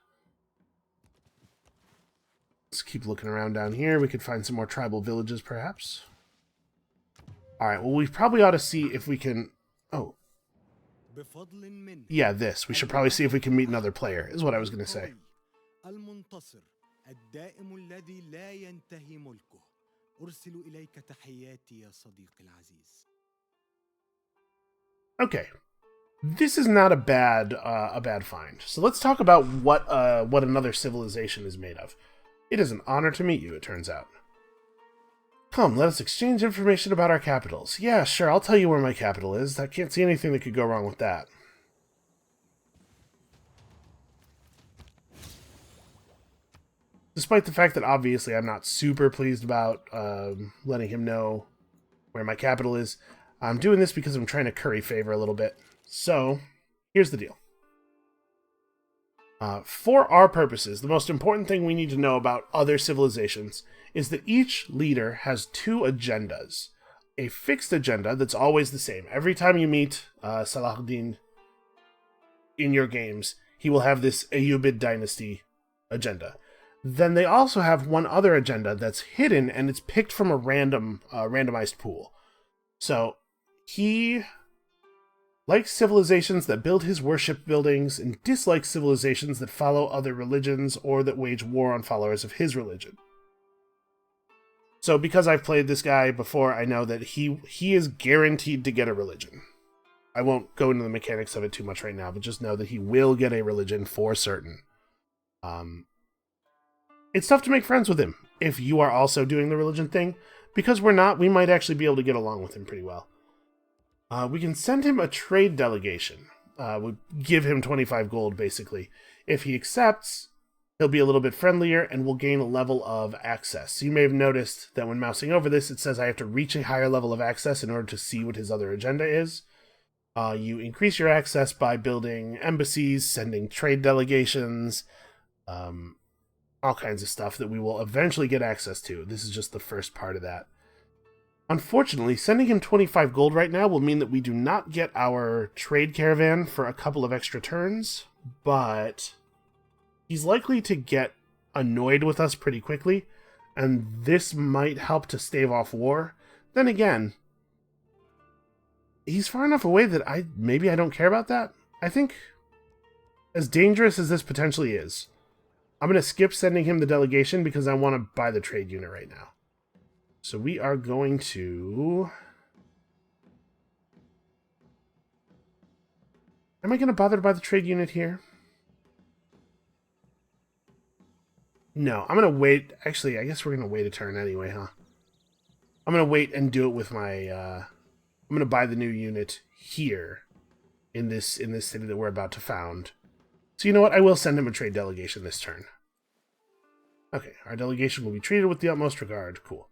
Let's keep looking around down here. We could find some more tribal villages, perhaps. Alright, well, we probably ought to see if we can... Oh. Yeah, this. We should probably see if we can meet another player, is what I was going to say. Okay. This is not a bad find. So let's talk about what another civilization is made of. It is an honor to meet you, it turns out. Come, let us exchange information about our capitals. Yeah, sure, I'll tell you where my capital is. I can't see anything that could go wrong with that. Despite the fact that obviously I'm not super pleased about letting him know where my capital is, I'm doing this because I'm trying to curry favor a little bit. So, here's the deal. For our purposes, the most important thing we need to know about other civilizations is that each leader has 2 agendas. A fixed agenda that's always the same. Every time you meet Salahuddin in your games, he will have this Ayyubid dynasty agenda. Then they also have one other agenda that's hidden, and it's picked from a randomized pool. So, he likes civilizations that build his worship buildings and dislikes civilizations that follow other religions or that wage war on followers of his religion. So because I've played this guy before, I know that he is guaranteed to get a religion. I won't go into the mechanics of it too much right now, but just know that he will get a religion for certain. It's tough to make friends with him if you are also doing the religion thing, because we're not, we might actually be able to get along with him pretty well. We can send him a trade delegation. We give him 25 gold, basically. If he accepts, he'll be a little bit friendlier, and we'll gain a level of access. So you may have noticed that when mousing over this, it says I have to reach a higher level of access in order to see what his other agenda is. You increase your access by building embassies, sending trade delegations, all kinds of stuff that we will eventually get access to. This is just the first part of that. Unfortunately, sending him 25 gold right now will mean that we do not get our trade caravan for a couple of extra turns, but he's likely to get annoyed with us pretty quickly, and this might help to stave off war. Then again, he's far enough away that maybe I don't care about that. I think, as dangerous as this potentially is, I'm going to skip sending him the delegation because I want to buy the trade unit right now. So we are going to... Am I going to bother to buy the trade unit here? No, I'm going to wait. Actually, I guess we're going to wait a turn anyway, huh? I'm going to wait and do it with my I'm going to buy the new unit here in this city that we're about to found. So you know what? I will send him a trade delegation this turn. Okay, our delegation will be treated with the utmost regard. Cool.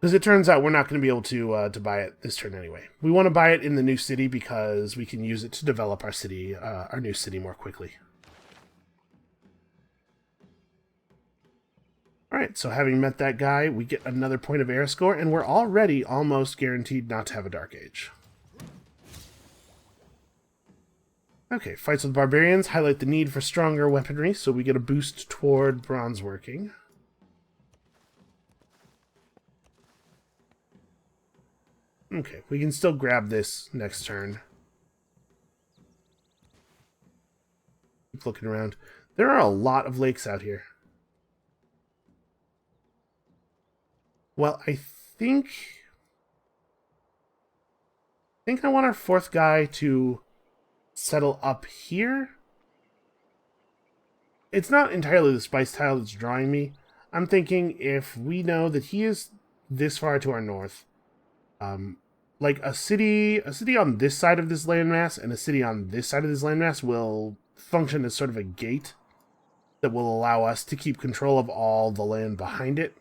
Because it turns out we're not going to be able to buy it this turn anyway. We want to buy it in the new city because we can use it to develop our city, our new city more quickly. Alright, so having met that guy, we get another point of air score, and we're already almost guaranteed not to have a Dark Age. Okay, fights with barbarians highlight the need for stronger weaponry, so we get a boost toward bronze working. Okay, we can still grab this next turn. Keep looking around. There are a lot of lakes out here. Well, I think I want our fourth guy to settle up here. It's not entirely the spice tile that's drawing me. I'm thinking if we know that he is this far to our north, like a city on this side of this landmass and a city on this side of this landmass will function as sort of a gate that will allow us to keep control of all the land behind it.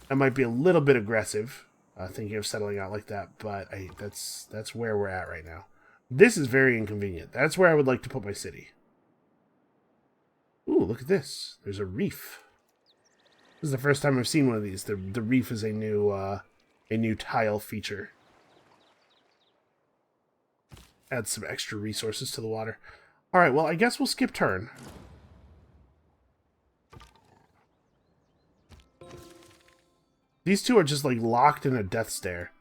That might be a little bit aggressive, thinking of settling out like that, but that's where we're at right now. This is very inconvenient. That's where I would like to put my city. Ooh, look at this. There's a reef. This is the first time I've seen one of these. The reef is a new tile feature. Adds some extra resources to the water. Alright, well, I guess we'll skip turn. These two are just, like, locked in a death stare.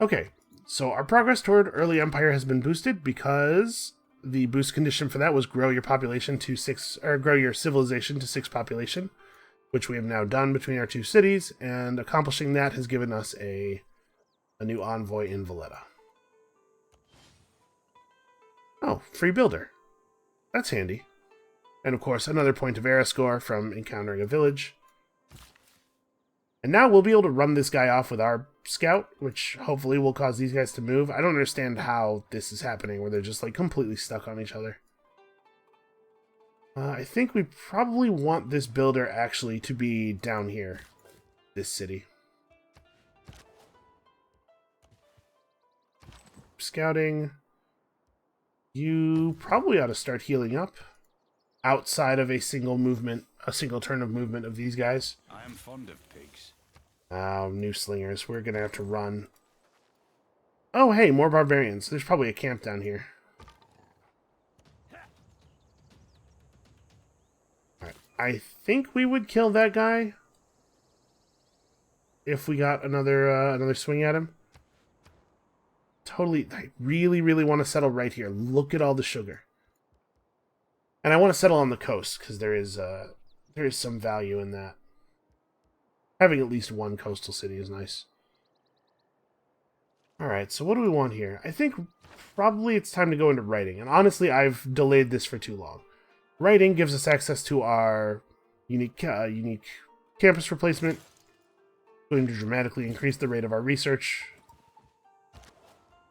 Okay, so our progress toward early empire has been boosted because the boost condition for that was grow your population to 6, or grow your civilization to 6 population, which we have now done between our two cities, and accomplishing that has given us a new envoy in Valletta. Oh, free builder. That's handy. And of course, another point of era score from encountering a village. And now we'll be able to run this guy off with our scout, which hopefully will cause these guys to move. I don't understand how this is happening, where they're just like completely stuck on each other. I think we probably want this builder actually to be down here, this city. Scouting. You probably ought to start healing up outside of a single turn of movement of these guys. I am fond of pigs. Oh, new slingers. We're going to have to run. Oh, hey, more barbarians. There's probably a camp down here. Alright, I think we would kill that guy if we got another swing at him. Totally, I really, really want to settle right here. Look at all the sugar. And I want to settle on the coast, because there is some value in that. Having at least one coastal city is nice. Alright, so what do we want here? I think probably it's time to go into writing. And honestly, I've delayed this for too long. Writing gives us access to our unique campus replacement. Going to dramatically increase the rate of our research.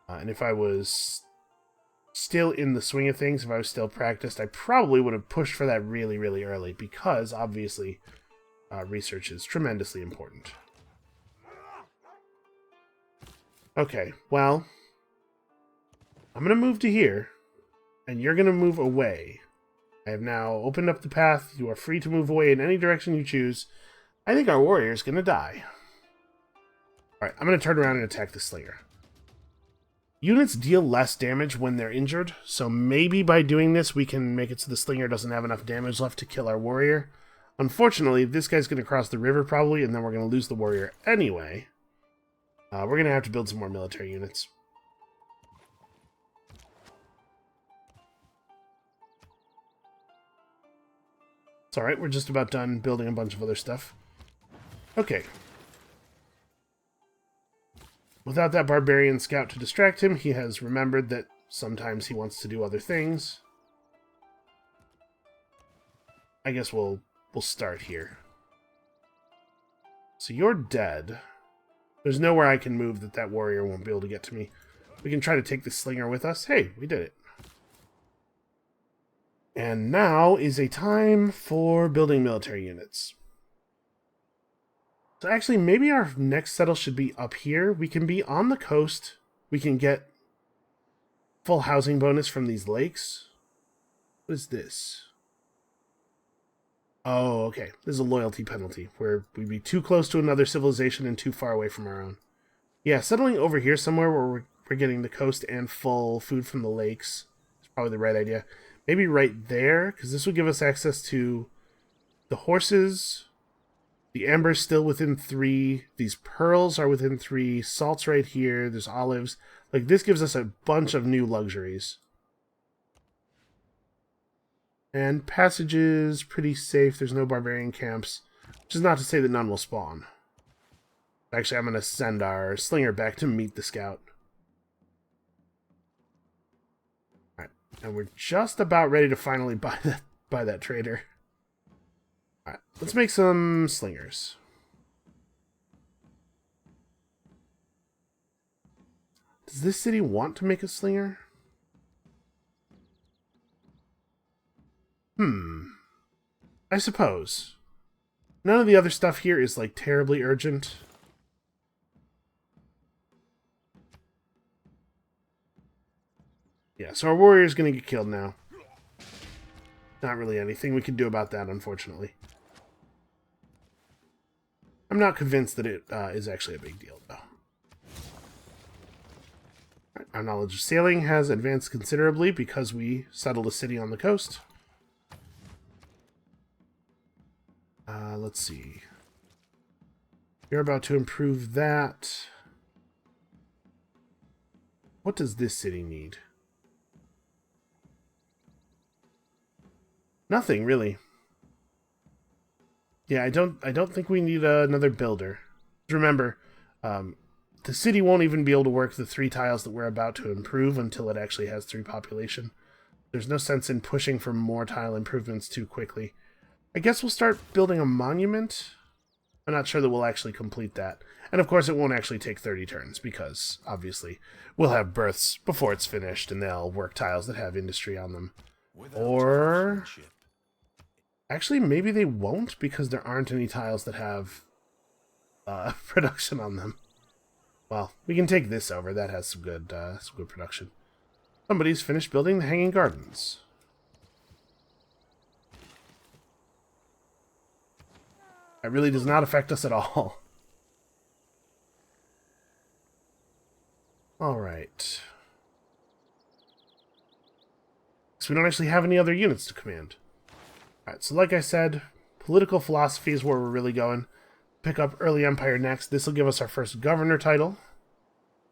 And if I was still in the swing of things, if I was still practiced, I probably would have pushed for that really, really early, because obviously research is tremendously important. Okay, well, I'm going to move to here, and you're going to move away. I have now opened up the path. You are free to move away in any direction you choose. I think our warrior is going to die. Alright, I'm going to turn around and attack the slinger. Units deal less damage when they're injured, so maybe by doing this we can make it so the slinger doesn't have enough damage left to kill our warrior. Unfortunately, this guy's going to cross the river probably, and then we're going to lose the warrior anyway. We're going to have to build some more military units. It's alright, we're just about done building a bunch of other stuff. Okay. Without that Barbarian Scout to distract him, he has remembered that sometimes he wants to do other things. I guess we'll start here. So you're dead. There's nowhere I can move that warrior won't be able to get to me. We can try to take the slinger with us. Hey, we did it. And now is a time for building military units. So actually, maybe our next settle should be up here. We can be on the coast. We can get full housing bonus from these lakes. What is this? Oh, okay. This is a loyalty penalty, where we'd be too close to another civilization and too far away from our own. Yeah, settling over here somewhere where we're getting the coast and full food from the lakes is probably the right idea. Maybe right there, because this would give us access to the horses. The amber's still within 3. These pearls are within 3. Salt's right here. There's olives. Like, this gives us a bunch of new luxuries. And passage is pretty safe. There's no barbarian camps. Which is not to say that none will spawn. Actually, I'm going to send our slinger back to meet the scout. Alright, and we're just about ready to finally buy that trader. Alright, let's make some slingers. Does this city want to make a slinger? I suppose. None of the other stuff here is, like, terribly urgent. Yeah, so our warrior's gonna get killed now. Not really anything we can do about that, unfortunately. I'm not convinced that it is actually a big deal, though. Right, our knowledge of sailing has advanced considerably because we settled a city on the coast. Let's see. You're about to improve that. What does this city need? Nothing, really. Yeah, I don't think we need another builder. Remember, the city won't even be able to work the 3 tiles that we're about to improve until it actually has 3 population. There's no sense in pushing for more tile improvements too quickly. I guess we'll start building a monument. I'm not sure that we'll actually complete that. And of course it won't actually take 30 turns, because, obviously, we'll have births before it's finished, and they'll work tiles that have industry on them. Or... actually, maybe they won't, because there aren't any tiles that have production on them. Well, we can take this over. That has some good production. Somebody's finished building the Hanging Gardens. That really does not affect us at all. Alright. So we don't actually have any other units to command. Alright, so like I said, political philosophy is where we're really going. Pick up Early Empire next. This will give us our first governor title.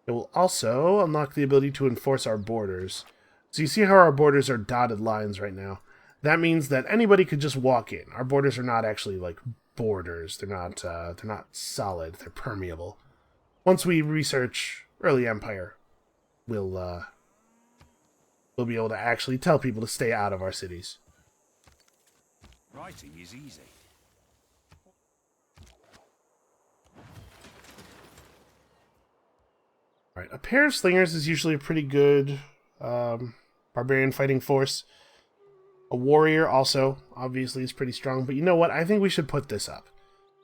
It will also unlock the ability to enforce our borders. So you see how our borders are dotted lines right now. That means that anybody could just walk in. Our borders are not actually like borders. They're not solid. They're permeable. Once we research Early Empire, we'll be able to actually tell people to stay out of our cities. Writing is easy. Alright, a pair of slingers is usually a pretty good barbarian fighting force. A warrior also, obviously, is pretty strong. But you know what? I think we should put this up.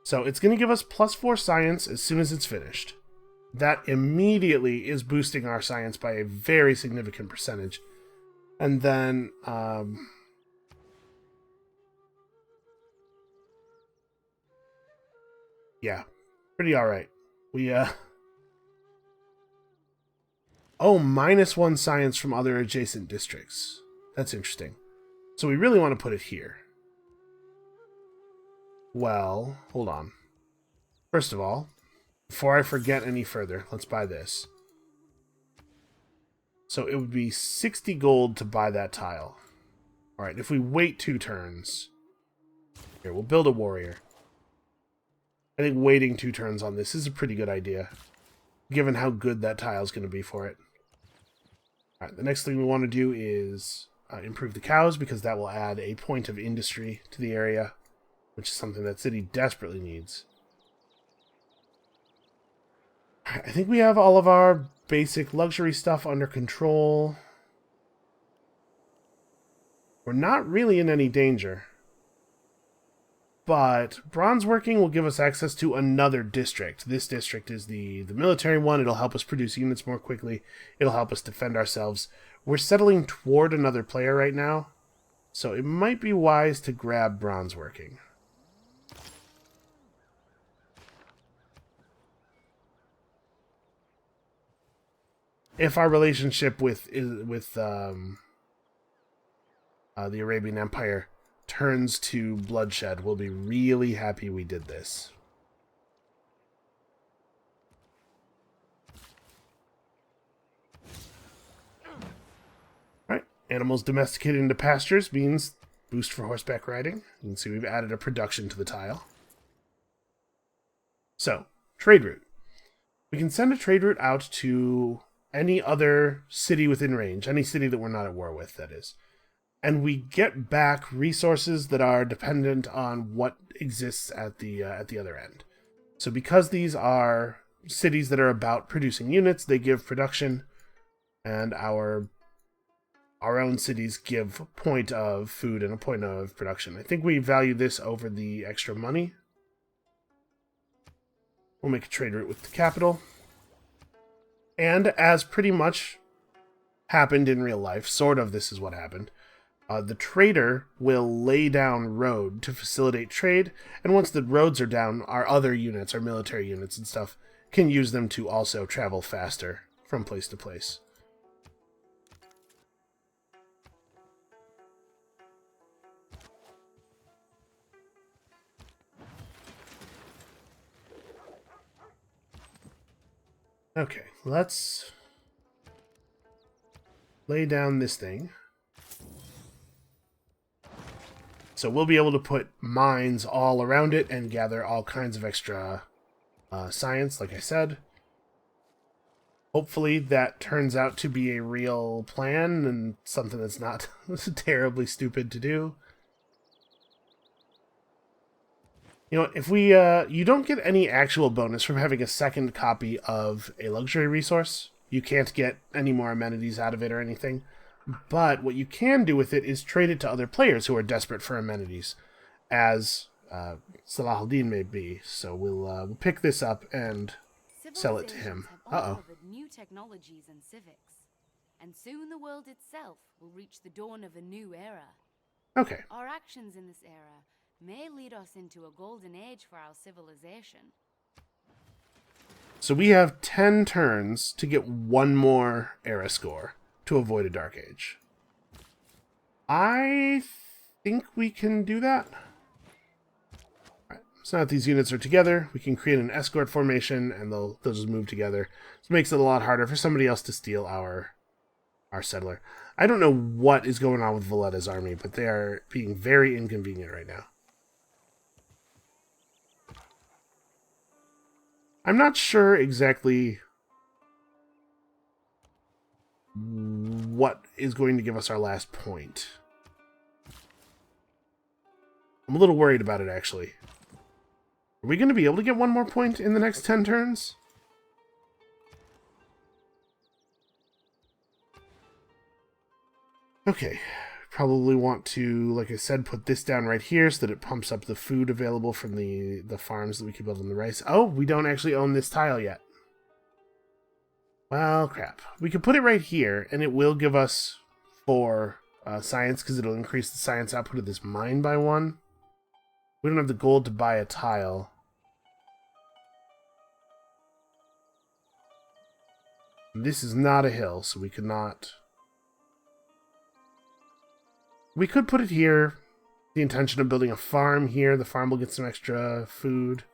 So it's going to give us +4 science as soon as it's finished. That immediately is boosting our science by a very significant percentage. And then... yeah, pretty alright. We, oh, -1 science from other adjacent districts. That's interesting. So we really want to put it here. Well, hold on. First of all, before I forget any further, let's buy this. So it would be 60 gold to buy that tile. Alright, if we wait 2 turns... here, we'll build a warrior. I think waiting 2 turns on this is a pretty good idea, given how good that tile is going to be for it. Alright, the next thing we want to do is improve the cows, because that will add a point of industry to the area, which is something that city desperately needs. I think we have all of our basic luxury stuff under control. We're not really in any danger. But bronze working will give us access to another district. This district is the military one. It'll help us produce units more quickly. It'll help us defend ourselves. We're settling toward another player right now, so it might be wise to grab bronze working. If our relationship with the Arabian Empire turns to bloodshed, we'll be really happy we did this. Alright, animals domesticated into pastures means boost for horseback riding. You can see we've added a production to the tile. So, trade route. We can send a trade route out to any other city within range, any city that we're not at war with, that is. And we get back resources that are dependent on what exists at the other end. So because these are cities that are about producing units, they give production, and our own cities give a point of food and a point of production. I think we value this over the extra money. We'll make a trade route with the capital. And as pretty much happened in real life, sort of this is what happened, the trader will lay down road to facilitate trade, and once the roads are down, our other units, our military units and stuff, can use them to also travel faster from place to place. Okay, let's lay down this thing. So we'll be able to put mines all around it and gather all kinds of extra science, like I said. Hopefully that turns out to be a real plan and something that's not terribly stupid to do. You know, if we, you don't get any actual bonus from having a second copy of a luxury resource. You can't get any more amenities out of it or anything. But what you can do with it is trade it to other players who are desperate for amenities, as Salahuddin may be. So we'll pick this up and sell it to him. Uh-oh. New technologies and civics, and soon the world itself will reach the dawn of a new era. Okay. Our actions in this era may lead us into a golden age for our civilization. So we have 10 turns to get one more era score to avoid a dark age. I think we can do that. Right. So now that these units are together, we can create an escort formation, and they'll just move together. This makes it a lot harder for somebody else to steal our settler. I don't know what is going on with Valletta's army, but they are being very inconvenient right now. I'm not sure exactly what is going to give us our last point. I'm a little worried about it, actually. Are we going to be able to get one more point in the next 10 turns? Okay. Probably want to, like I said, put this down right here so that it pumps up the food available from the farms that we can build on the rice. Oh, we don't actually own this tile yet. Well, crap. We can put it right here, and it will give us 4 science, because it'll increase the science output of this mine by 1. We don't have the gold to buy a tile. This is not a hill, so we could not... We could put it here. The intention of building a farm here. The farm will get some extra food.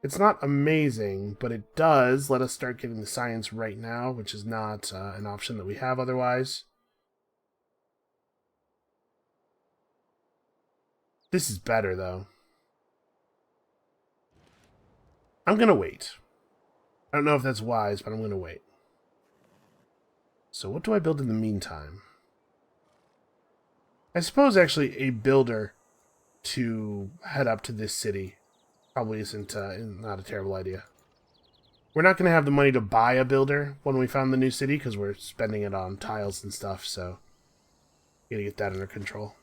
It's not amazing, but it does let us start getting the science right now, which is not an option that we have otherwise. This is better, though. I'm going to wait. I don't know if that's wise, but I'm going to wait. So what do I build in the meantime? I suppose, actually, a builder to head up to this city probably isn't not a terrible idea. We're not going to have the money to buy a builder when we found the new city because we're spending it on tiles and stuff, so gotta get that under control.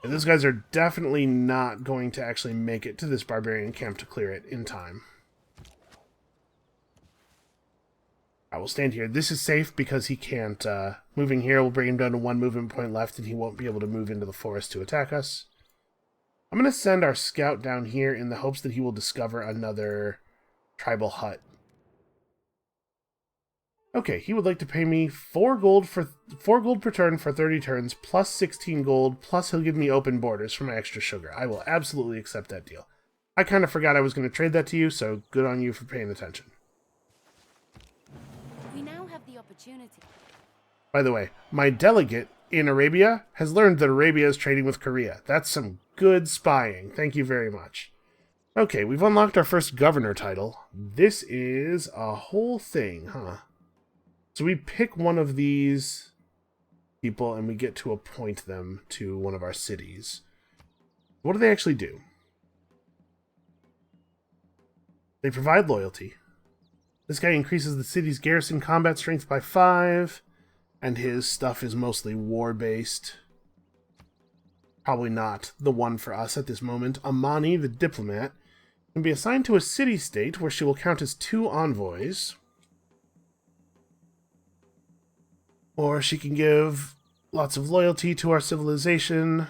And those guys are definitely not going to actually make it to this barbarian camp to clear it in time. I will stand here. This is safe because he can't... moving here will bring him down to 1 movement point left, and he won't be able to move into the forest to attack us. I'm going to send our scout down here in the hopes that he will discover another tribal hut. Okay, he would like to pay me 4 gold per turn for 30 turns, plus 16 gold, plus he'll give me open borders for my extra sugar. I will absolutely accept that deal. I kind of forgot I was going to trade that to you, so good on you for paying attention. We now have the opportunity. By the way, my delegate in Arabia has learned that Arabia is trading with Korea. That's some good spying. Thank you very much. Okay, we've unlocked our first governor title. This is a whole thing, huh? So we pick one of these people and we get to appoint them to one of our cities. What do they actually do? They provide loyalty. This guy increases the city's garrison combat strength by 5, and his stuff is mostly war-based. Probably not the one for us at this moment. Amani, the diplomat, can be assigned to a city-state where she will count as 2 envoys. Or she can give lots of loyalty to our civilization,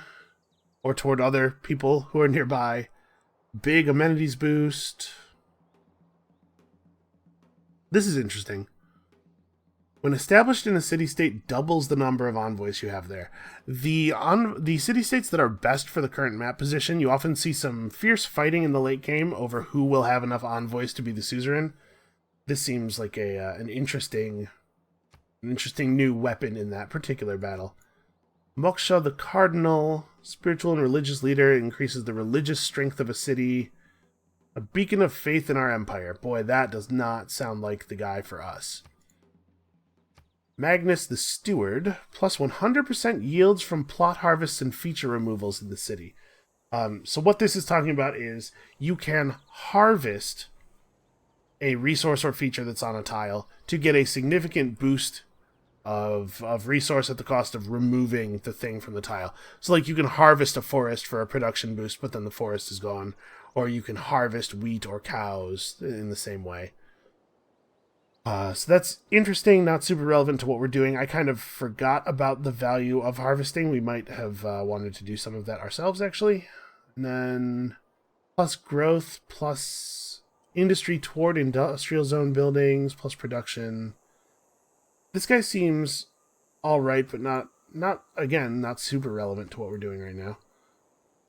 or toward other people who are nearby. Big amenities boost. This is interesting. When established in a city-state, doubles the number of envoys you have there. The city-states that are best for the current map position, you often see some fierce fighting in the late game over who will have enough envoys to be the suzerain. This seems like an interesting new weapon in that particular battle. Moksha, the cardinal, spiritual and religious leader, increases the religious strength of a city. A beacon of faith in our empire. Boy, that does not sound like the guy for us. Magnus, the steward, plus 100% yields from plot harvests and feature removals in the city. So what this is talking about is you can harvest a resource or feature that's on a tile to get a significant boost of resource at the cost of removing the thing from the tile. So like you can harvest a forest for a production boost, but then the forest is gone. Or you can harvest wheat or cows in the same way. So that's interesting, not super relevant to what we're doing. I kind of forgot about the value of harvesting. We might have wanted to do some of that ourselves, actually. And then plus growth, plus industry toward industrial zone buildings, plus production. This guy seems alright, but not super relevant to what we're doing right now.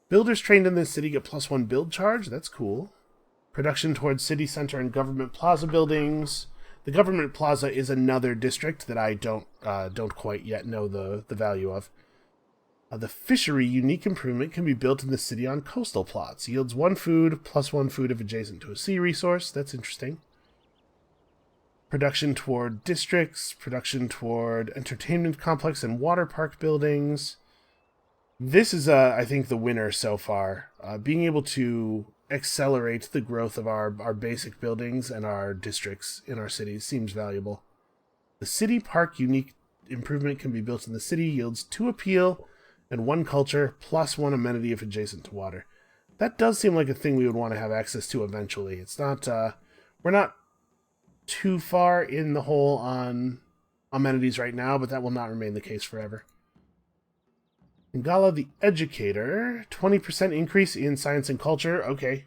Builders trained in this city get plus 1 build charge. That's cool. Production towards city center and government plaza buildings. The government plaza is another district that I don't quite yet know the value of. The fishery unique improvement can be built in the city on coastal plots. Yields 1 food, plus 1 food if adjacent to a sea resource. That's interesting. Production toward districts. Production toward entertainment complex and water park buildings. This is, I think, the winner so far. Being able to accelerate the growth of our basic buildings and our districts in our cities seems valuable. The city park unique improvement can be built in the city, yields 2 appeal and 1 culture, plus 1 amenity if adjacent to water. That does seem like a thing we would want to have access to eventually. It's not, we're not too far in the hole on amenities right now, but that will not remain the case forever. Ngala the Educator, 20% increase in science and culture. Okay.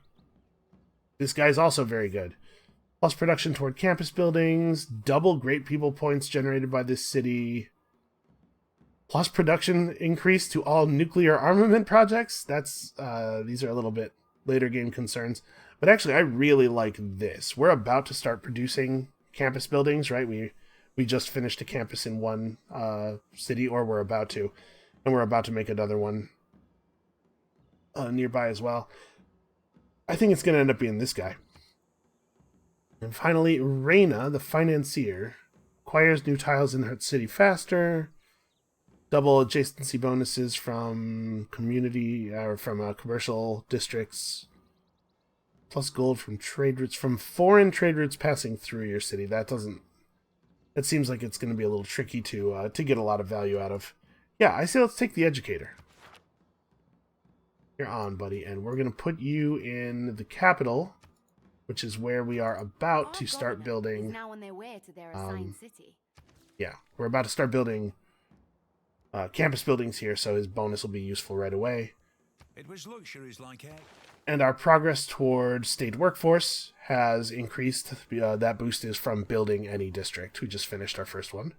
This guy's also very good. Plus production toward campus buildings, double great people points generated by this city. Plus production increase to all nuclear armament projects. That's, these are a little bit later game concerns. But actually, I really like this. We're about to start producing campus buildings, right? We just finished a campus in one city, or we're about to. And we're about to make another one nearby as well. I think it's going to end up being this guy. And finally, Reina, the financier, acquires new tiles in her city faster. Double adjacency bonuses from community or from commercial districts. Plus gold from trade routes, from foreign trade routes passing through your city. That seems like it's going to be a little tricky to get a lot of value out of. Yeah, I say let's take the educator. You're on, buddy, and we're going to put you in the capital, which is where we are about to start building. Now on their way to their assigned city. Yeah, we're about to start building campus buildings here, so his bonus will be useful right away. It was luxuries like egg. And our progress toward state workforce has increased. That boost is from building any district. We just finished our first one.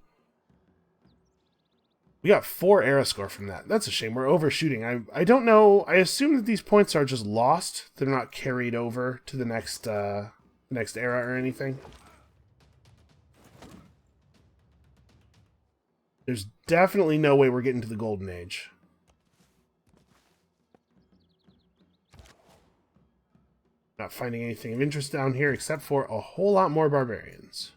We got 4 era score from that. That's a shame. We're overshooting. I don't know. I assume that these points are just lost. They're not carried over to the next era or anything. There's definitely no way we're getting to the Golden Age. Not finding anything of interest down here except for a whole lot more barbarians.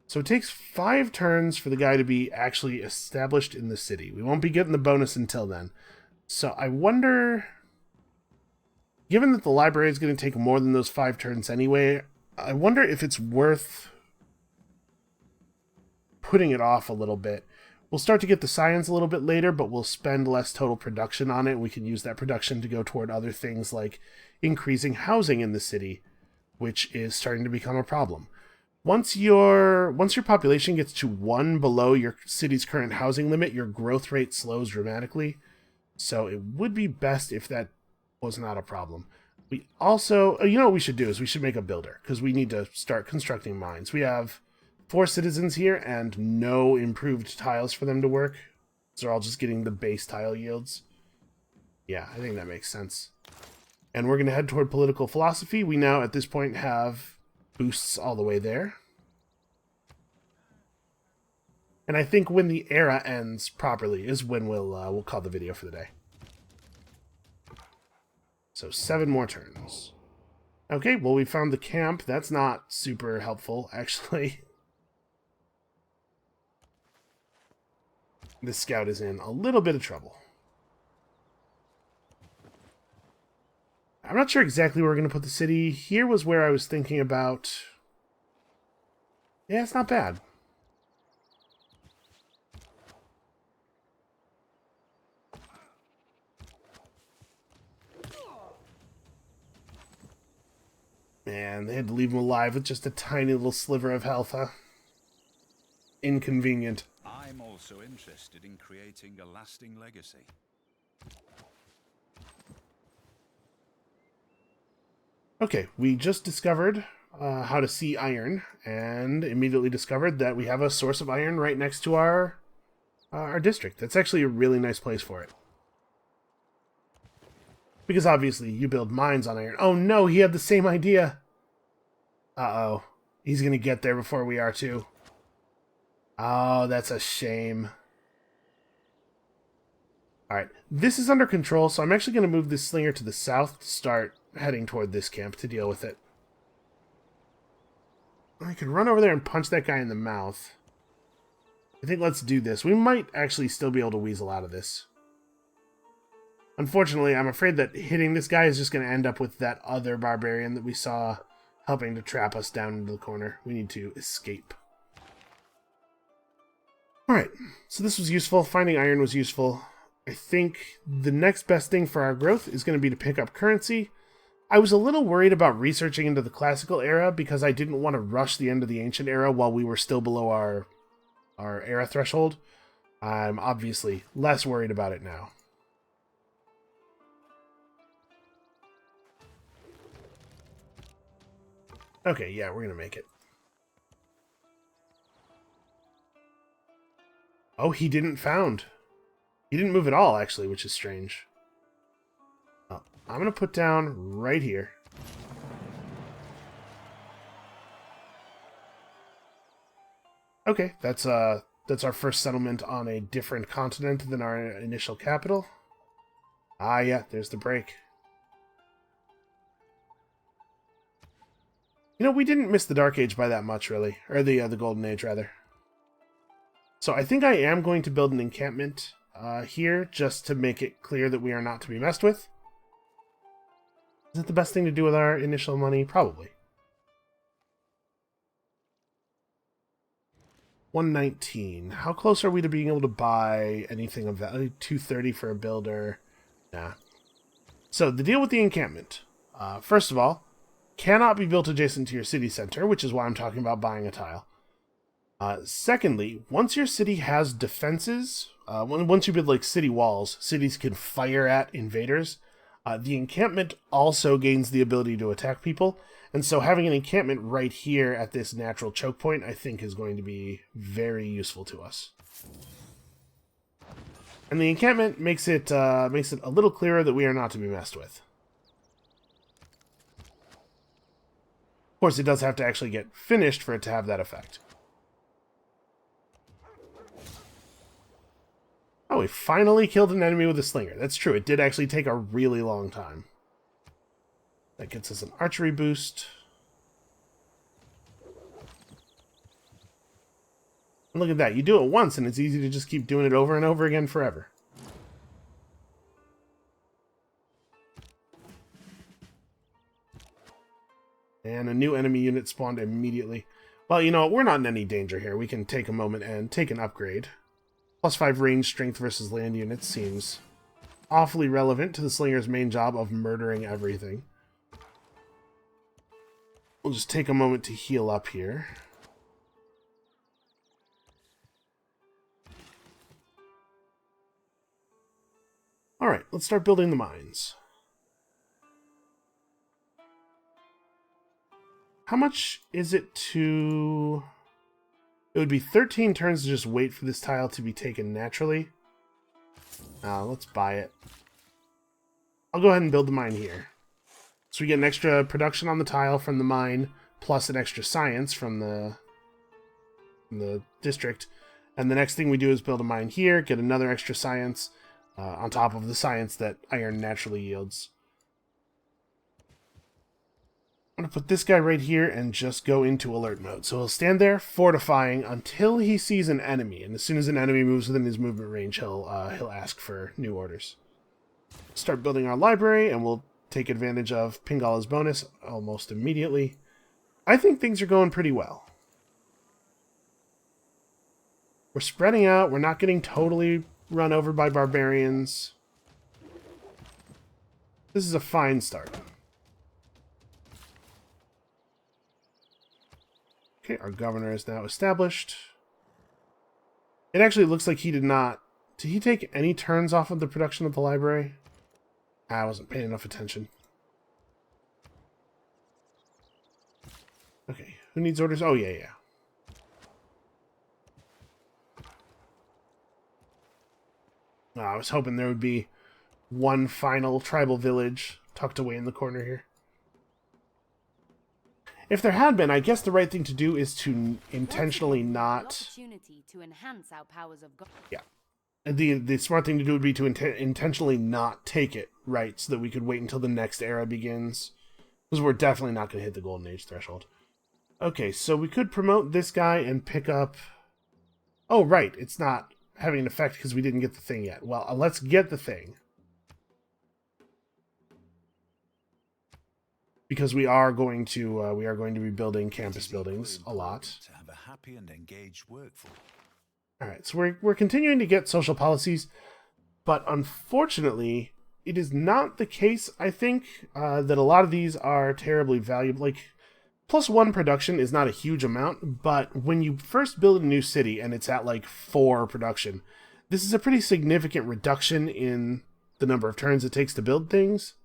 So it takes 5 turns for the guy to be actually established in the city. We won't be getting the bonus until then. So I wonder, given that the library is going to take more than those 5 turns anyway, I wonder if it's worth putting it off a little bit. We'll start to get the science a little bit later, but we'll spend less total production on it. We can use that production to go toward other things like increasing housing in the city, which is starting to become a problem. Once your population gets to 1 below your city's current housing limit, your growth rate slows dramatically. So it would be best if that was not a problem. We also, you know what we should do is we should make a builder, because we need to start constructing mines. We have 4 citizens here and no improved tiles for them to work. So they're all just getting the base tile yields. Yeah, I think that makes sense. And we're going to head toward political philosophy. We now, at this point, have boosts all the way there. And I think when the era ends properly is when we'll call the video for the day. So 7 more turns. Okay, well, we found the camp. That's not super helpful, actually. This scout is in a little bit of trouble. I'm not sure exactly where we're going to put the city. Here was where I was thinking about. Yeah, it's not bad. Man, they had to leave him alive with just a tiny little sliver of health, huh? Inconvenient. I'm also interested in creating a lasting legacy. Okay, we just discovered how to see iron, and immediately discovered that we have a source of iron right next to our district. That's actually a really nice place for it. Because obviously you build mines on iron. Oh no, he had the same idea. Uh-oh. He's going to get there before we are too. Oh, that's a shame. Alright, this is under control, so I'm actually going to move this slinger to the south to start heading toward this camp to deal with it. I could run over there and punch that guy in the mouth. I think let's do this. We might actually still be able to weasel out of this. Unfortunately, I'm afraid that hitting this guy is just going to end up with that other barbarian that we saw helping to trap us down into the corner. We need to escape. Alright, so this was useful. Finding iron was useful. I think the next best thing for our growth is going to be to pick up currency. I was a little worried about researching into the classical era because I didn't want to rush the end of the ancient era while we were still below our era threshold. I'm obviously less worried about it now. Okay, yeah, we're going to make it. Oh, he didn't found. He didn't move at all, actually, which is strange. Oh, I'm going to put down right here. Okay, that's our first settlement on a different continent than our initial capital. Ah, yeah, there's the break. You know, we didn't miss the Dark Age by that much, really. Or the Golden Age, rather. So I think I am going to build an encampment here, just to make it clear that we are not to be messed with. Is it the best thing to do with our initial money? Probably. 119. How close are we to being able to buy anything of value? 230 for a builder. Nah. So the deal with the encampment. First of all, cannot be built adjacent to your city center, which is why I'm talking about buying a tile. Secondly, once your city has defenses, once you build like city walls, cities can fire at invaders. The encampment also gains the ability to attack people, and so having an encampment right here at this natural choke point, I think, is going to be very useful to us. And the encampment makes it a little clearer that we are not to be messed with. Of course, it does have to actually get finished for it to have that effect. Oh, we finally killed an enemy with a slinger. That's true. It did actually take a really long time. That gets us an archery boost. And look at that. You do it once, and it's easy to just keep doing it over and over again forever. And a new enemy unit spawned immediately. Well, you know, we're not in any danger here. We can take a moment and take an upgrade. +5 range strength versus land units seems awfully relevant to the slinger's main job of murdering everything. We'll just take a moment to heal up here. Alright, let's start building the mines. How much is it to... It would be 13 turns to just wait for this tile to be taken naturally. Let's buy it. I'll go ahead and build the mine here. So we get an extra production on the tile from the mine, plus an extra science from the district. And the next thing we do is build a mine here, get another extra science on top of the science that iron naturally yields. I'm going to put this guy right here and just go into alert mode. So he'll stand there, fortifying, until he sees an enemy. And as soon as an enemy moves within his movement range, he'll ask for new orders. Start building our library, and we'll take advantage of Pingala's bonus almost immediately. I think things are going pretty well. We're spreading out. We're not getting totally run over by barbarians. This is a fine start. Okay, our governor is now established. It actually looks like he did not... Did he take any turns off of the production of the library? I wasn't paying enough attention. Okay, who needs orders? Oh, yeah. I was hoping there would be one final tribal village tucked away in the corner here. If there had been, I guess the right thing to do is to intentionally not... Yeah. The smart thing to do would be to intentionally not take it, right, so that we could wait until the next era begins. Because we're definitely not going to hit the Golden Age threshold. Okay, so we could promote this guy and pick up... Oh, right, it's not having an effect because we didn't get the thing yet. Well, let's get the thing. Because we are going to be building campus buildings a lot. To have a happy and engaged workforce. All right, so we're continuing to get social policies, but unfortunately, it is not the case. I think that a lot of these are terribly valuable. Like +1 production is not a huge amount, but when you first build a new city and it's at like 4 production, this is a pretty significant reduction in the number of turns it takes to build things.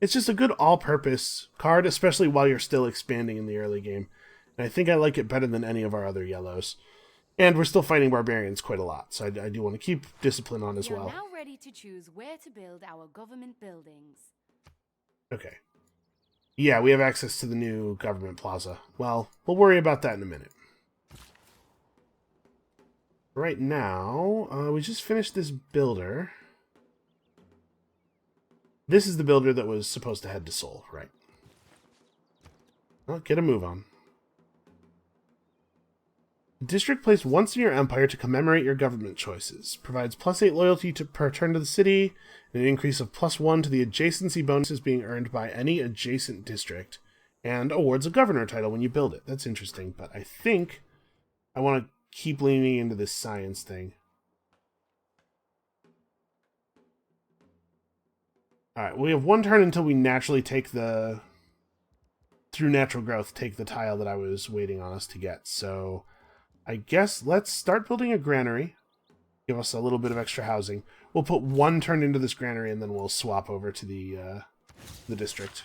It's just a good all-purpose card, especially while you're still expanding in the early game. And I think I like it better than any of our other yellows. And we're still fighting barbarians quite a lot, so I do want to keep discipline on as well. We are now ready to choose where to build our government buildings. Okay. Yeah, we have access to the new government plaza. Well, we'll worry about that in a minute. Right now, we just finished this builder. This is the builder that was supposed to head to Seoul, right? Well, get a move on. A district placed once in your empire to commemorate your government choices. Provides +8 loyalty per turn to the city, and an increase of +1 to the adjacency bonuses being earned by any adjacent district, and awards a governor title when you build it. That's interesting, but I think I want to keep leaning into this science thing. Alright, we have one turn until we naturally take the... through natural growth, take the tile that I was waiting on us to get. So I guess let's start building a granary. Give us a little bit of extra housing. We'll put one turn into this granary, and then we'll swap over to the district.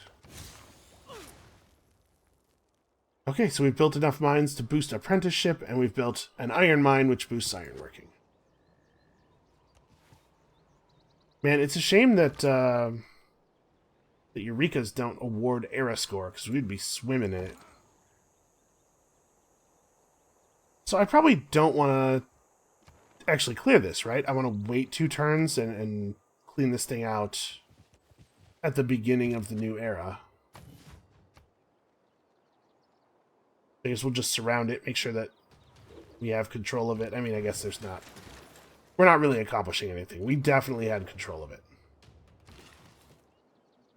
Okay, so we've built enough mines to boost apprenticeship, and we've built an iron mine, which boosts ironworking. Man, it's a shame that the Eureka's don't award era score, because we'd be swimming in it. So I probably don't want to actually clear this, right? I want to wait 2 turns and clean this thing out at the beginning of the new era. I guess we'll just surround it, make sure that we have control of it. I mean, I guess there's not... we're not really accomplishing anything. We definitely had control of it.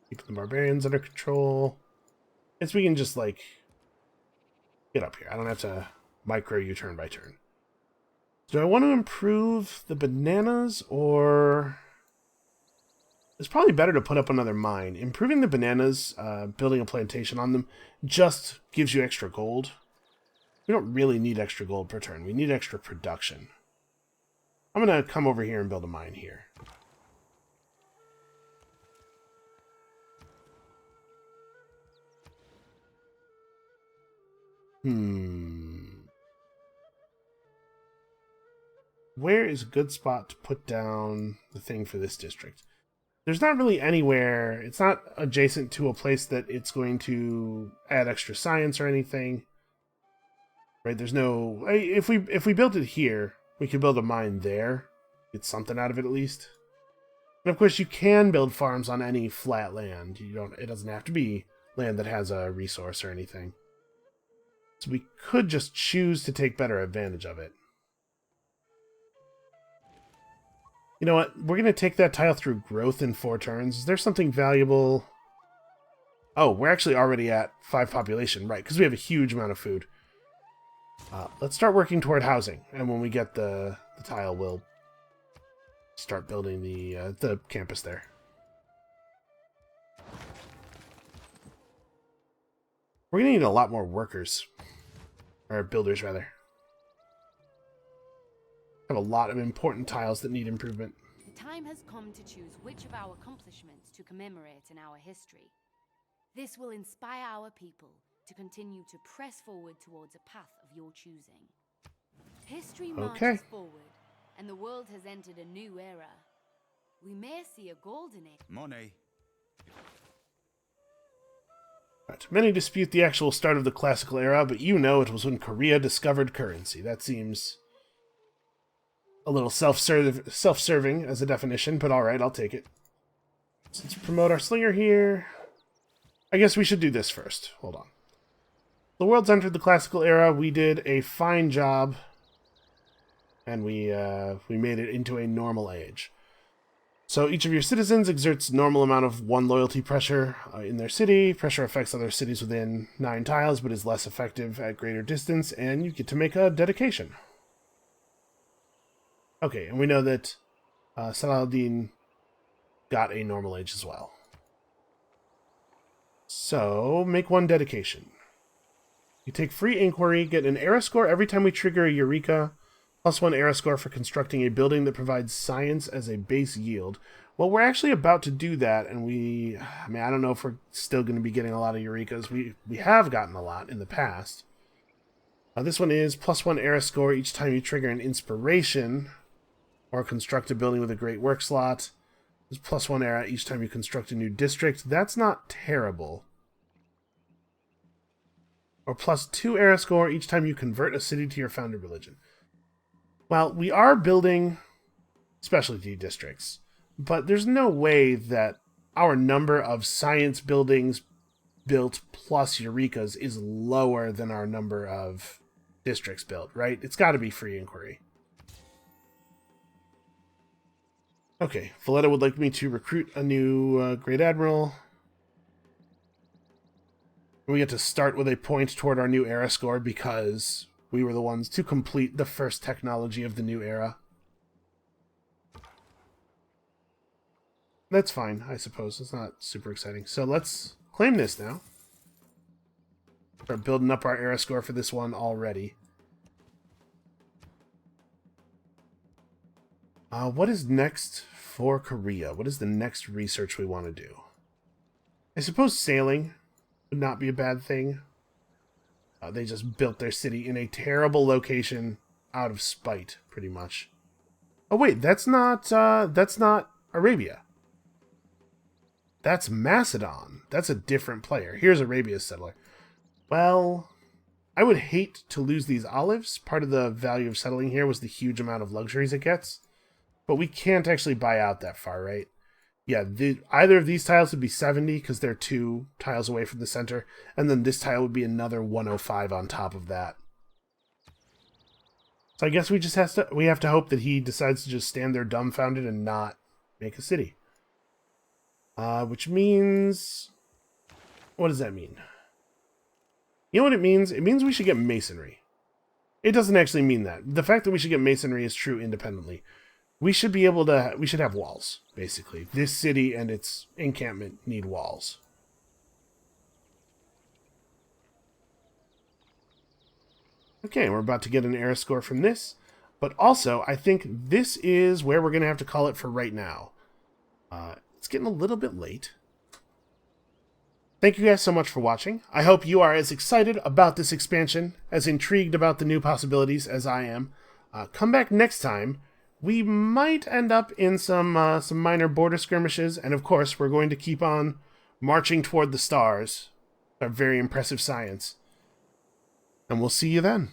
Keep the barbarians under control. I guess we can just, like, get up here. I don't have to micro you turn by turn. Do I want to improve the bananas, or... it's probably better to put up another mine. Improving the bananas, building a plantation on them, just gives you extra gold. We don't really need extra gold per turn. We need extra production. I'm going to come over here and build a mine here. Where is a good spot to put down the thing for this district? There's not really anywhere. It's not adjacent to a place that it's going to add extra science or anything. Right? There's no... if we built it here, we could build a mine there. Get something out of it at least. And of course, you can build farms on any flat land. It doesn't have to be land that has a resource or anything. So we could just choose to take better advantage of it. You know what? We're going to take that tile through growth in 4 turns. Is there something valuable? Oh, we're actually already at 5 population, right, because we have a huge amount of food. Let's start working toward housing, and when we get the tile, we'll start building the campus there. We're going to need a lot more workers. Or builders, rather. We have a lot of important tiles that need improvement. The time has come to choose which of our accomplishments to commemorate in our history. This will inspire our people to continue to press forward towards a path of your choosing. History marches forward, and the world has entered a new era. We may see a golden age. Money. Right. Many dispute the actual start of the classical era, but you know it was when Korea discovered currency. That seems a little self-serving as a definition, but alright, I'll take it. So let's promote our slinger here. I guess we should do this first. Hold on. The world's entered the classical era. We did a fine job, and we made it into a normal age. So each of your citizens exerts normal amount of 1 loyalty pressure in their city. Pressure affects other cities within 9 tiles, but is less effective at greater distance, and you get to make a dedication. Okay, and we know that Saladin got a normal age as well. So, make 1 dedication. You take free inquiry, get an era score every time we trigger a Eureka, +1 era score for constructing a building that provides science as a base yield. Well, we're actually about to do that, and I don't know if we're still going to be getting a lot of Eurekas. We have gotten a lot in the past. This one is +1 era score each time you trigger an inspiration or construct a building with a great work slot. There's +1 era each time you construct a new district. That's not terrible. Or +2 era score each time you convert a city to your founder religion. Well, we are building specialty districts, but there's no way that our number of science buildings built plus Eureka's is lower than our number of districts built, right? It's got to be free inquiry. Okay, Valletta would like me to recruit a new Great Admiral. We get to start with a point toward our new era score because we were the ones to complete the first technology of the new era. That's fine, I suppose. It's not super exciting. So let's claim this now. Start building up our era score for this one already. What is next for Korea? What is the next research we want to do? I suppose sailing would not be a bad thing. They just built their city in a terrible location out of spite, pretty much. Oh wait, that's not Arabia. That's Macedon. That's a different player. Here's Arabia's settler. Well, I would hate to lose these olives. Part of the value of settling here was the huge amount of luxuries it gets. But we can't actually buy out that far, right? Yeah, either of these tiles would be 70 because they're 2 tiles away from the center. And then this tile would be another 105 on top of that. So I guess we have to hope that he decides to just stand there dumbfounded and not make a city. Which means... What does that mean? You know what it means? It means we should get masonry. It doesn't actually mean that. The fact that we should get masonry is true independently. We should be able to... We should have walls, basically. This city and its encampment need walls. Okay, we're about to get an era score from this. But also, I think this is where we're going to have to call it for right now. It's getting a little bit late. Thank you guys so much for watching. I hope you are as excited about this expansion, as intrigued about the new possibilities as I am. Come back next time. We might end up in some minor border skirmishes, and of course, we're going to keep on marching toward the stars. Our very impressive science. And we'll see you then.